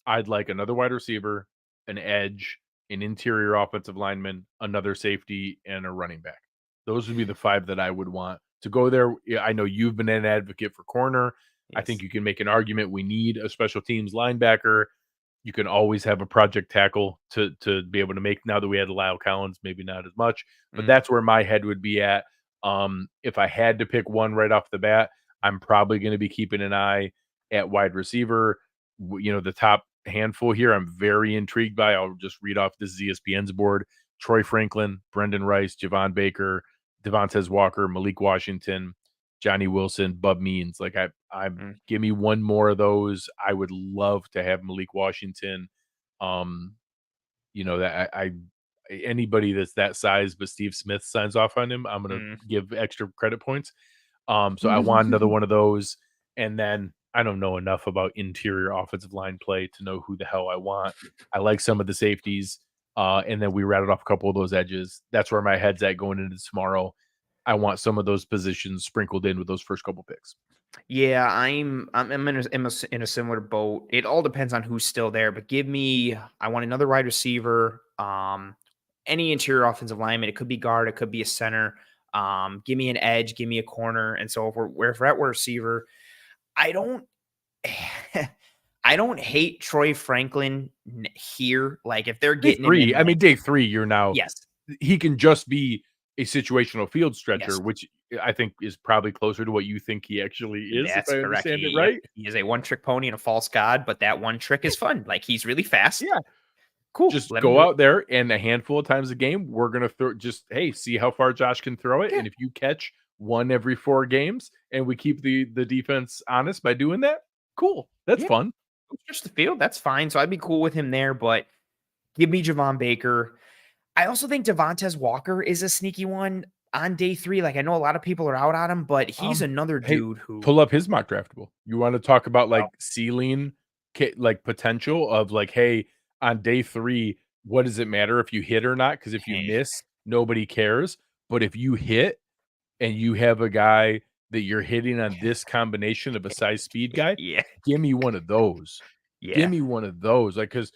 [SPEAKER 1] I'd like another wide receiver, an edge, an interior offensive lineman, another safety, and a running back. Those would be the 5 that I would want to go there. Yeah, I know you've been an advocate for corner. I think
[SPEAKER 2] Yes.
[SPEAKER 1] you can make an argument we need a special teams linebacker. You can always have a project tackle to be able to make, now that we had Lyle Collins, maybe not as much, but
[SPEAKER 2] Mm,
[SPEAKER 1] that's where my head would be at. If I had to pick one right off the bat, I'm probably going to be keeping an eye at wide receiver. The top handful here, I'm very intrigued by. I'll just read off, this is ESPN's board: Troy Franklin, Brendan Rice, Javon Baker, Devontae Walker, Malik Washington, Johnny Wilson, Bub Means. Like, I'm
[SPEAKER 2] mm,
[SPEAKER 1] give me one more of those. I would love to have Malik Washington. Um, that I anybody that's that size, but Steve Smith signs off on him, I'm gonna
[SPEAKER 2] mm.
[SPEAKER 1] give extra credit points. So I want another one of those. And then I don't know enough about interior offensive line play to know who the hell I want. I like some of the safeties. And then we rattled off a couple of those edges. That's where my head's at going into tomorrow. I want some of those positions sprinkled in with those first couple picks.
[SPEAKER 2] Yeah, I'm in a similar boat. It all depends on who's still there, but I want another wide receiver, any interior offensive lineman. It could be guard, it could be a center. Give me an edge, give me a corner. And so if we're at wide receiver, I don't I don't hate Troy Franklin here. Like if they're
[SPEAKER 1] Day
[SPEAKER 2] getting him
[SPEAKER 1] three,
[SPEAKER 2] in,
[SPEAKER 1] I
[SPEAKER 2] like,
[SPEAKER 1] mean, day three, you're now,
[SPEAKER 2] yes,
[SPEAKER 1] he can just be a situational field stretcher,
[SPEAKER 2] yes,
[SPEAKER 1] which I think is probably closer to what you think he actually is, if
[SPEAKER 2] that's
[SPEAKER 1] I
[SPEAKER 2] correct.
[SPEAKER 1] understand it right.
[SPEAKER 2] He is a one trick pony and a false god, but that one trick is fun. Like he's really fast.
[SPEAKER 1] Yeah.
[SPEAKER 2] Cool.
[SPEAKER 1] Just
[SPEAKER 2] Let him
[SPEAKER 1] go
[SPEAKER 2] do it.
[SPEAKER 1] out there, and a handful of times a game, we're gonna throw, just, hey, see how far Josh can throw it.
[SPEAKER 2] Yeah.
[SPEAKER 1] And if you catch one every 4 games and we keep the defense honest by doing that, cool. That's
[SPEAKER 2] Yeah.
[SPEAKER 1] fun.
[SPEAKER 2] Stretch the field. That's fine. So I'd be cool with him there, but give me Javon Baker. I also think Devontae Walker is a sneaky one on day 3. Like I know a lot of people are out on him, but he's another
[SPEAKER 1] Hey,
[SPEAKER 2] dude who,
[SPEAKER 1] pull up his mock draftable. You want to talk about
[SPEAKER 2] well,
[SPEAKER 1] like ceiling, like potential of like, hey, on day 3, what does it matter if you hit or not? Because if you
[SPEAKER 2] hey,
[SPEAKER 1] miss, nobody cares. But if you hit and you have a guy that you're hitting on this combination of a size speed guy,
[SPEAKER 2] yeah,
[SPEAKER 1] give me one of those. Give
[SPEAKER 2] yeah,
[SPEAKER 1] me one of those. Like, because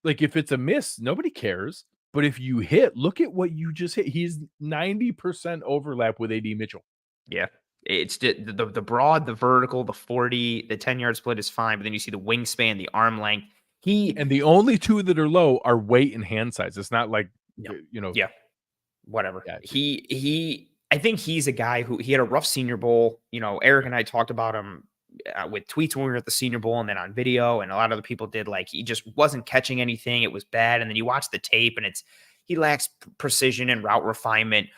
[SPEAKER 1] like if it's a miss, nobody cares. But if you hit, look at what you just hit. He's 90% overlap with AD Mitchell.
[SPEAKER 2] yeah. It's the broad, the vertical, the 40, the 10-yard split is fine, but then you see the wingspan, the arm length. He
[SPEAKER 1] And the only 2 that are low are weight and hand size. It's not like,
[SPEAKER 2] no,
[SPEAKER 1] you know,
[SPEAKER 2] yeah, whatever.
[SPEAKER 1] yeah,
[SPEAKER 2] I think he's a guy who he had a rough Senior Bowl. Eric and I talked about him with tweets when we were at the Senior Bowl and then on video, and a lot of other people did. Like he just wasn't catching anything. It was bad. And then you watch the tape, and he lacks precision and route refinement.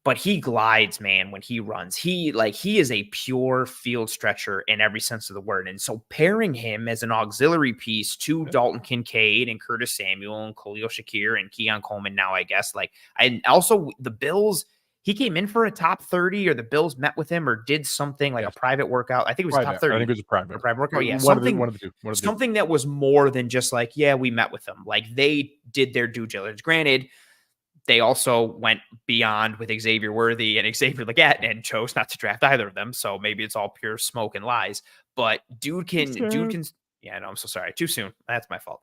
[SPEAKER 2] But he glides, man, when he runs. He is a pure field stretcher in every sense of the word. And so pairing him as an auxiliary piece to Dalton Kincaid and Curtis Samuel and Khalil Shakir and Keon Coleman now, I guess. And also the Bills, he came in for a top 30, or the Bills met with him or did something like a
[SPEAKER 1] yes,
[SPEAKER 2] private workout. I think it was top
[SPEAKER 1] private. I think
[SPEAKER 2] 30
[SPEAKER 1] it was a
[SPEAKER 2] or
[SPEAKER 1] private.
[SPEAKER 2] private workout. Yeah,
[SPEAKER 1] One of the 2. One of the 2.
[SPEAKER 2] something that was more than just like, yeah, we met with them. Like they did their due diligence. Granted, they also went beyond with Xavier Worthy and Xavier Legette and chose not to draft either of them. So maybe it's all pure smoke and lies. But dude can, yeah, no, I'm so sorry. Too soon. That's my fault.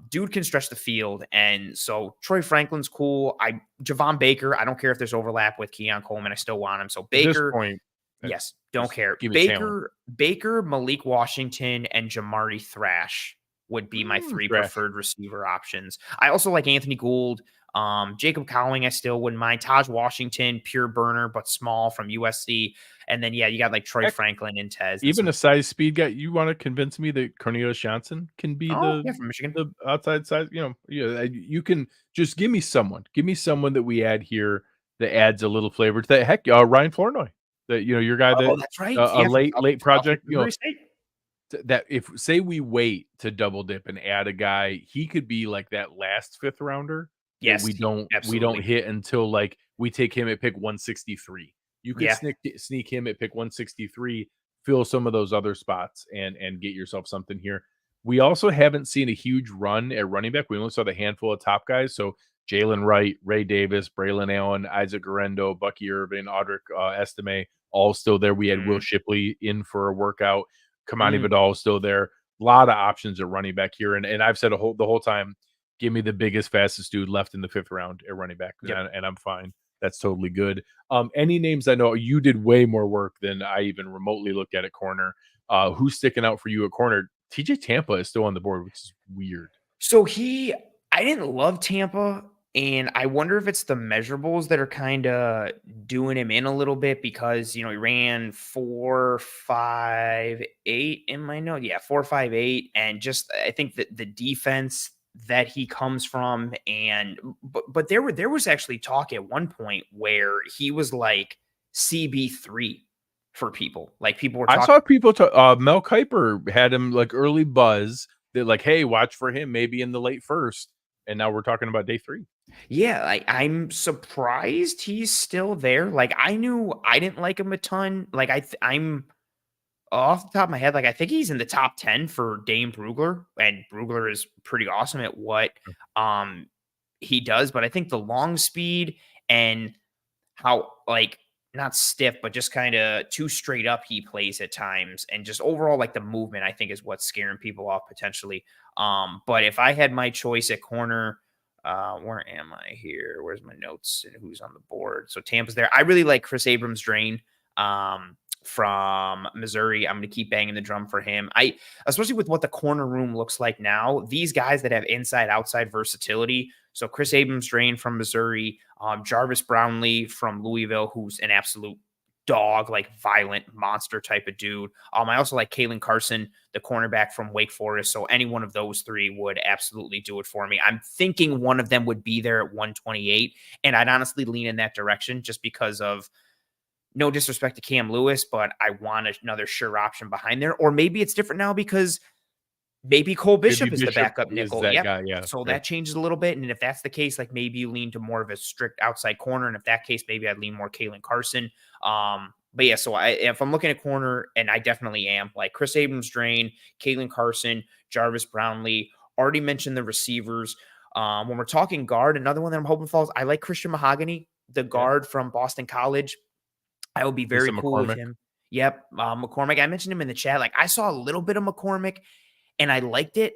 [SPEAKER 2] Dude can stretch the field. And so Troy Franklin's cool. Javon Baker, I don't care if there's overlap with Keon Coleman. I still want him. So
[SPEAKER 1] At this
[SPEAKER 2] Baker,
[SPEAKER 1] point,
[SPEAKER 2] yes, don't
[SPEAKER 1] just
[SPEAKER 2] care.
[SPEAKER 1] give me talent.
[SPEAKER 2] Baker, Malik Washington, and Jamari Thrash would be my 3
[SPEAKER 1] Trash.
[SPEAKER 2] preferred receiver options. I also like Anthony Gould. Jacob Cowling, I still wouldn't mind. Taj Washington, pure burner, but small from USC. And then, yeah, you got like Troy
[SPEAKER 1] Heck,
[SPEAKER 2] Franklin and Tez.
[SPEAKER 1] even a size speed guy. You want to convince me that Cornelius Johnson can be
[SPEAKER 2] Yeah, from Michigan.
[SPEAKER 1] the outside size? You can just give me someone. Give me someone that we add here that adds a little flavor to that. Heck, Ryan Flournoy, that your guy that
[SPEAKER 2] Oh, that's right.
[SPEAKER 1] a
[SPEAKER 2] Yeah,
[SPEAKER 1] late project.
[SPEAKER 2] Missouri State.
[SPEAKER 1] That if say we wait to double dip and add a guy, he could be like that last 5th rounder that
[SPEAKER 2] Yes,
[SPEAKER 1] we don't
[SPEAKER 2] absolutely.
[SPEAKER 1] hit until like we take him at pick 163. You could
[SPEAKER 2] Yeah.
[SPEAKER 1] sneak him at pick 163, fill some of those other spots, and get yourself something here. We also haven't seen a huge run at running back. We only saw the handful of top guys. So Jalen Wright, Ray Davis, Braylon Allen, Isaac Guerrero, Bucky Irvin, Audric Estime, all still there. We had Will
[SPEAKER 2] Mm,
[SPEAKER 1] Shipley in for a workout. Kamani
[SPEAKER 2] mm,
[SPEAKER 1] Vidal still there. A lot of options at running back here. And I've said the whole time, give me the biggest, fastest dude left in the 5th round at running back,
[SPEAKER 2] yep.
[SPEAKER 1] and I'm fine. That's totally good. Any names? I know you did way more work than I even remotely looked at corner. Who's sticking out for you at corner? TJ Tampa is still on the board, which is weird.
[SPEAKER 2] So I didn't love Tampa, and I wonder if it's the measurables that are kind of doing him in a little bit because he ran 4.58 in my note. Yeah, 4.58, and just I think that the defense that he comes from, and but there was actually talk at one point where he was like CB3 for people. Like people were
[SPEAKER 1] I
[SPEAKER 2] talking.
[SPEAKER 1] saw people Mel Kiper had him like early buzz that like, hey, watch for him maybe in the late first. And now we're talking about day 3.
[SPEAKER 2] Yeah, I'm surprised he's still there. Like I knew I didn't like him a ton. Like I'm off the top of my head, like I think he's in the top 10 for Dame Brugler, and Brugler is pretty awesome at what um he does. But I think the long speed and how like not stiff, but just kind of too straight up he plays at times, and just overall like the movement I think is what's scaring people off potentially. But if I had my choice at corner, where am I here? Where's my notes and who's on the board? So Tampa's there. I really like Chris Abrams Drain from Missouri. I'm going to keep banging the drum for him. Especially with what the corner room looks like now, these guys that have inside outside versatility. So Chris Abrams Drain from Missouri, Jarvis Brownlee from Louisville, who's an absolute dog, like violent monster type of dude. I also like Kalen Carson, the cornerback from Wake Forest. So any one of those three would absolutely do it for me. I'm thinking one of them would be there at 128, and I'd honestly lean in that direction just because of no disrespect to Cam Lewis, but I want another sure option behind there. Or maybe it's different now because maybe Cole
[SPEAKER 1] Maybe
[SPEAKER 2] Bishop is the
[SPEAKER 1] Bishop
[SPEAKER 2] backup
[SPEAKER 1] is
[SPEAKER 2] nickel.
[SPEAKER 1] that
[SPEAKER 2] Yep.
[SPEAKER 1] guy. Yeah.
[SPEAKER 2] So
[SPEAKER 1] Yep.
[SPEAKER 2] that changes a little bit. And if that's the case, like maybe you lean to more of a strict outside corner. And if that case, maybe I'd lean more Kalen Carson. But yeah, so if I'm looking at corner, and I definitely am, like Chris Abrams Drain, Kalen Carson, Jarvis Brownlee, already mentioned the receivers. When we're talking guard, another one that I'm hoping falls, I like Christian Mahogany, the
[SPEAKER 1] Yeah.
[SPEAKER 2] guard from Boston College. I would be very
[SPEAKER 1] Lisa
[SPEAKER 2] cool with
[SPEAKER 1] McCormick.
[SPEAKER 2] him. Yep. McCormick. I mentioned him in the chat. Like I saw a little bit of McCormick and I liked it.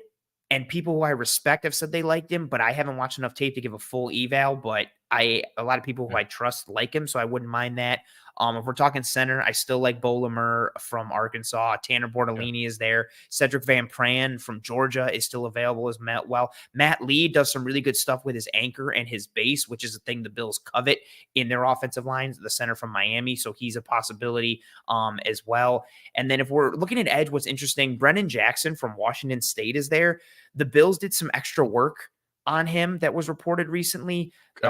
[SPEAKER 2] And people who I respect have said they liked him, but I haven't watched enough tape to give a full eval. But a lot of people who
[SPEAKER 1] Yeah.
[SPEAKER 2] I trust like him, so I wouldn't mind that. If we're talking center, I still like Bo Lemur from Arkansas. Tanner
[SPEAKER 1] Yeah.
[SPEAKER 2] Bortolini is there. Cedric Van Pran from Georgia is still available as Matt. Well, Matt Lee does some really good stuff with his anchor and his base, which is a thing the Bills covet in their offensive lines. The center from Miami, so he's a possibility as well. And then if we're looking at edge, what's interesting, Brennan Jackson from Washington State is there. The Bills did some extra work on him that was reported recently.
[SPEAKER 1] Okay.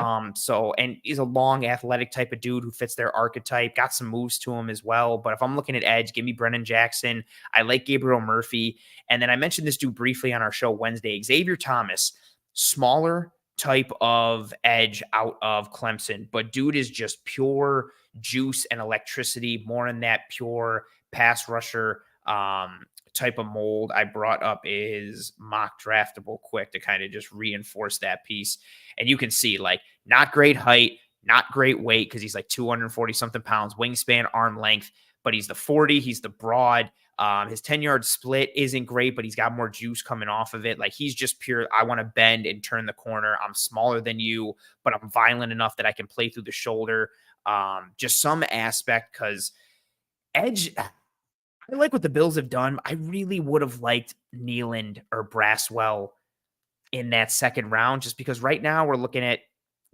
[SPEAKER 2] And he's a long, athletic type of dude who fits their archetype, got some moves to him as well. But if I'm looking at edge, give me Brennan Jackson. I like Gabriel Murphy. And then I mentioned this dude briefly on our show Wednesday, Xavier Thomas, smaller type of edge out of Clemson, but dude is just pure juice and electricity, more in that pure pass rusher type of mold. I brought up is mock draftable quick to kind of just reinforce that piece. And you can see like not great height, not great weight because he's like 240 something pounds, wingspan, arm length, but he's the 40, he's the broad. His 10-yard split isn't great, but he's got more juice coming off of it. Like he's just pure, I want to bend and turn the corner. I'm smaller than you, but I'm violent enough that I can play through the shoulder. Just some aspect because edge, I like what the Bills have done. I really would have liked Nealand or Braswell in that second round, just because right now we're looking at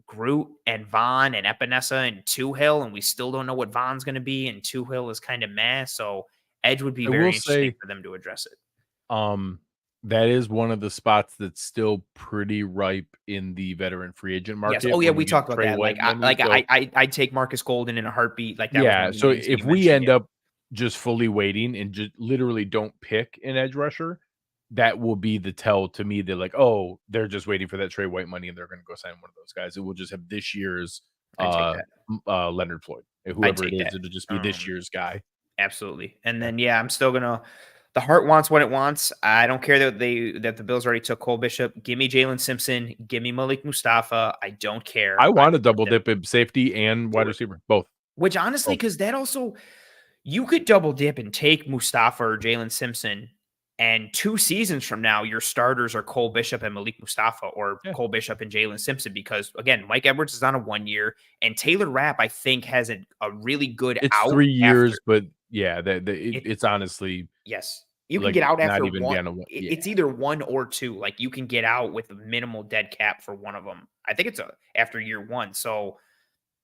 [SPEAKER 2] Groot and Vaughn and Epinesa and Tuhill, and we still don't know what Vaughn's going to be, and Tuhill is kind of meh. So edge would be
[SPEAKER 1] I
[SPEAKER 2] very
[SPEAKER 1] will
[SPEAKER 2] interesting
[SPEAKER 1] say,
[SPEAKER 2] for them to address it.
[SPEAKER 1] that is one of the spots that's still pretty ripe in the veteran free agent
[SPEAKER 2] Yes.
[SPEAKER 1] market
[SPEAKER 2] Oh yeah,
[SPEAKER 1] when
[SPEAKER 2] we
[SPEAKER 1] you get
[SPEAKER 2] talked about
[SPEAKER 1] Trey
[SPEAKER 2] that.
[SPEAKER 1] White money. So
[SPEAKER 2] I'd take Marcus Golden in a heartbeat. Like that was one
[SPEAKER 1] yeah,
[SPEAKER 2] of the
[SPEAKER 1] so
[SPEAKER 2] names that
[SPEAKER 1] if
[SPEAKER 2] you
[SPEAKER 1] we
[SPEAKER 2] mentioned.
[SPEAKER 1] end up just fully waiting and just literally don't pick an edge rusher, that will be the tell to me that like, oh, they're just waiting for that Trey White money and they're going to go sign one of those guys. It will just have this year's
[SPEAKER 2] I'd take that.
[SPEAKER 1] Leonard Floyd,
[SPEAKER 2] I'd
[SPEAKER 1] whoever it
[SPEAKER 2] take
[SPEAKER 1] is.
[SPEAKER 2] that.
[SPEAKER 1] It'll just be this year's guy.
[SPEAKER 2] Absolutely. And
[SPEAKER 1] Yeah.
[SPEAKER 2] then, yeah, I'm still going to The heart wants what it wants. I don't care that the Bills already took Cole Bishop. Give me Jalen Simpson. Give me Malik Mustafa. I don't care.
[SPEAKER 1] I
[SPEAKER 2] I
[SPEAKER 1] want to
[SPEAKER 2] would put
[SPEAKER 1] double
[SPEAKER 2] them
[SPEAKER 1] dip in safety and wide
[SPEAKER 2] do it.
[SPEAKER 1] receiver, both.
[SPEAKER 2] Which honestly,
[SPEAKER 1] Both.
[SPEAKER 2] because that also you could double dip and take Mustafa or Jalen Simpson, and 2 seasons from now, your starters are Cole Bishop and Malik Mustafa, or
[SPEAKER 1] Yeah.
[SPEAKER 2] Cole Bishop and Jalen Simpson. Because again, Mike Edwards is on a 1 year, and Taylor Rapp, I think, has a really good
[SPEAKER 1] It's
[SPEAKER 2] out
[SPEAKER 1] 3
[SPEAKER 2] after
[SPEAKER 1] years, but yeah,
[SPEAKER 2] it.
[SPEAKER 1] it's honestly
[SPEAKER 2] Yes. You can
[SPEAKER 1] like
[SPEAKER 2] get out
[SPEAKER 1] not
[SPEAKER 2] after
[SPEAKER 1] even
[SPEAKER 2] 1.
[SPEAKER 1] beyond a one. Yeah.
[SPEAKER 2] It's either 1 or 2. Like, you can get out with a minimal dead cap for one of them. I think it's after year 1. So,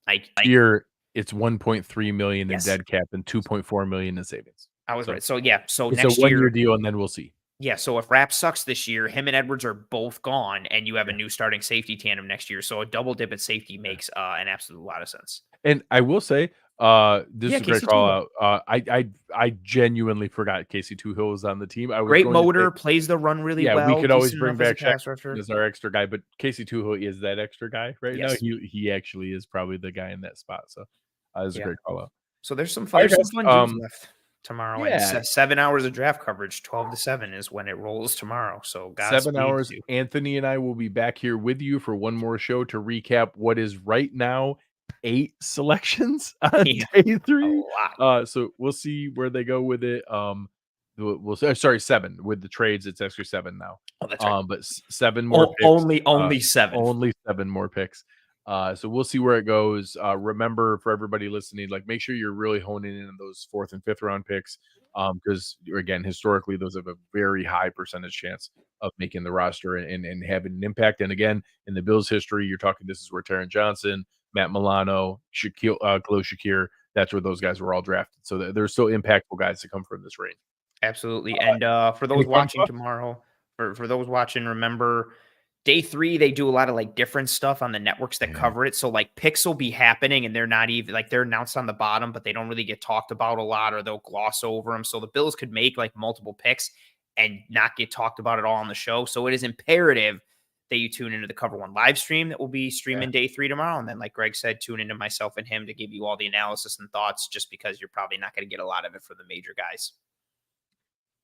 [SPEAKER 2] like
[SPEAKER 1] Here it's 1.3 million in
[SPEAKER 2] yes,
[SPEAKER 1] dead cap and 2.4 million in savings.
[SPEAKER 2] I was
[SPEAKER 1] So
[SPEAKER 2] right. So, yeah. So,
[SPEAKER 1] it's a
[SPEAKER 2] next
[SPEAKER 1] 1-year
[SPEAKER 2] year,
[SPEAKER 1] deal, and then we'll see.
[SPEAKER 2] yeah. So, if Rap sucks this year, him and Edwards are both gone, and you have a
[SPEAKER 1] Yeah.
[SPEAKER 2] new starting safety tandem next year. So, a double dip at safety
[SPEAKER 1] Yeah.
[SPEAKER 2] makes an absolute lot of sense.
[SPEAKER 1] And I will say, this
[SPEAKER 2] Yeah.
[SPEAKER 1] is a great
[SPEAKER 2] Casey
[SPEAKER 1] call
[SPEAKER 2] Toohill.
[SPEAKER 1] out. I genuinely forgot Casey Toohill was on the team. I was
[SPEAKER 2] Great
[SPEAKER 1] going to say,
[SPEAKER 2] motor, plays the run really
[SPEAKER 1] yeah, we
[SPEAKER 2] well,
[SPEAKER 1] could always
[SPEAKER 2] decent
[SPEAKER 1] bring
[SPEAKER 2] enough as a
[SPEAKER 1] back Shaq
[SPEAKER 2] pass rusher.
[SPEAKER 1] as our extra guy, but Casey Toohill is that extra guy right now.
[SPEAKER 2] Yes.
[SPEAKER 1] He actually is probably the guy in that spot. So, this is a
[SPEAKER 2] Yeah.
[SPEAKER 1] great call out.
[SPEAKER 2] So there's some
[SPEAKER 1] All
[SPEAKER 2] fun,
[SPEAKER 1] right,
[SPEAKER 2] there's some
[SPEAKER 1] guys.
[SPEAKER 2] fun games left tomorrow, and
[SPEAKER 1] Yeah,
[SPEAKER 2] 7 hours of draft coverage, 12 to 7 is when it rolls tomorrow. So
[SPEAKER 1] 7
[SPEAKER 2] Godspeed
[SPEAKER 1] hours.
[SPEAKER 2] to you.
[SPEAKER 1] Anthony and I will be back here with you for one more show to recap what is right now 8 selections on
[SPEAKER 2] Yeah,
[SPEAKER 1] day
[SPEAKER 2] a
[SPEAKER 1] 3.
[SPEAKER 2] lot.
[SPEAKER 1] So we'll see where they go with it. We'll say, sorry, 7 with the trades. It's actually 7 now.
[SPEAKER 2] Oh, that's right.
[SPEAKER 1] But 7 more picks.
[SPEAKER 2] Only 7.
[SPEAKER 1] Only 7 more picks. So we'll see where it goes. Remember, for everybody listening, like, make sure you're really honing in on those 4th and 5th round picks. Because again, historically, those have a very high percentage chance of making the roster and having an impact. And again, in the Bills' history, you're talking, this is where Taron Johnson, Matt Milano, Khalil Shakir, that's where those guys were all drafted. So there's still impactful guys to come from this range.
[SPEAKER 2] Absolutely. And for
[SPEAKER 1] Any
[SPEAKER 2] those
[SPEAKER 1] fun
[SPEAKER 2] watching
[SPEAKER 1] stuff?
[SPEAKER 2] tomorrow, for those watching, remember day 3, they do a lot of like different stuff on the networks that
[SPEAKER 1] Yeah.
[SPEAKER 2] cover it. So like picks will be happening, and they're not even like, they're announced on the bottom, but they don't really get talked about a lot, or they'll gloss over them. So the Bills could make like multiple picks and not get talked about at all on the show. So it is imperative that you tune into the Cover One live stream that will be streaming day 3 tomorrow. And then, like Greg said, tune into myself and him to give you all the analysis and thoughts, just because you're probably not going to get a lot of it for the major guys.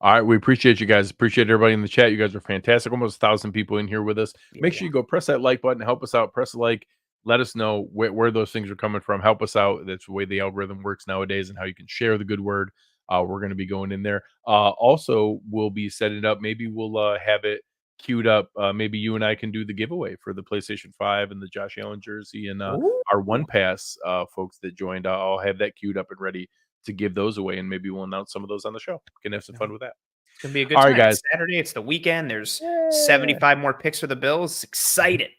[SPEAKER 1] All right, we appreciate you guys. Appreciate everybody in the chat. You guys are fantastic. Almost 1,000 people in here with us. Make sure you go press that like button. Help us out. Press a like. Let us know where those things are coming from. Help us out. That's the way the algorithm works nowadays, and how you can share the good word. We're going to be going in there. Also, we'll be setting it up. Maybe we'll have it queued up. Maybe you and I can do the giveaway for the PlayStation 5 and the Josh Allen jersey, and our One Pass folks that joined. I'll have that queued up and ready to give those away, and maybe we'll announce some of those on the show. Can have some fun with that.
[SPEAKER 2] It's gonna be a good
[SPEAKER 1] All
[SPEAKER 2] time.
[SPEAKER 1] right, guys.
[SPEAKER 2] It's Saturday. It's the weekend. There's 75 more picks for the Bills. Excited.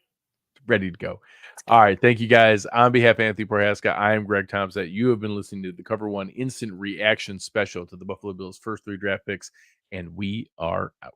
[SPEAKER 1] Ready to go. All right. Thank you, guys. On behalf of Anthony Prohaska, I am Greg Tompsett. You have been listening to the Cover One instant reaction special to the Buffalo Bills' first 3 draft picks, and we are out.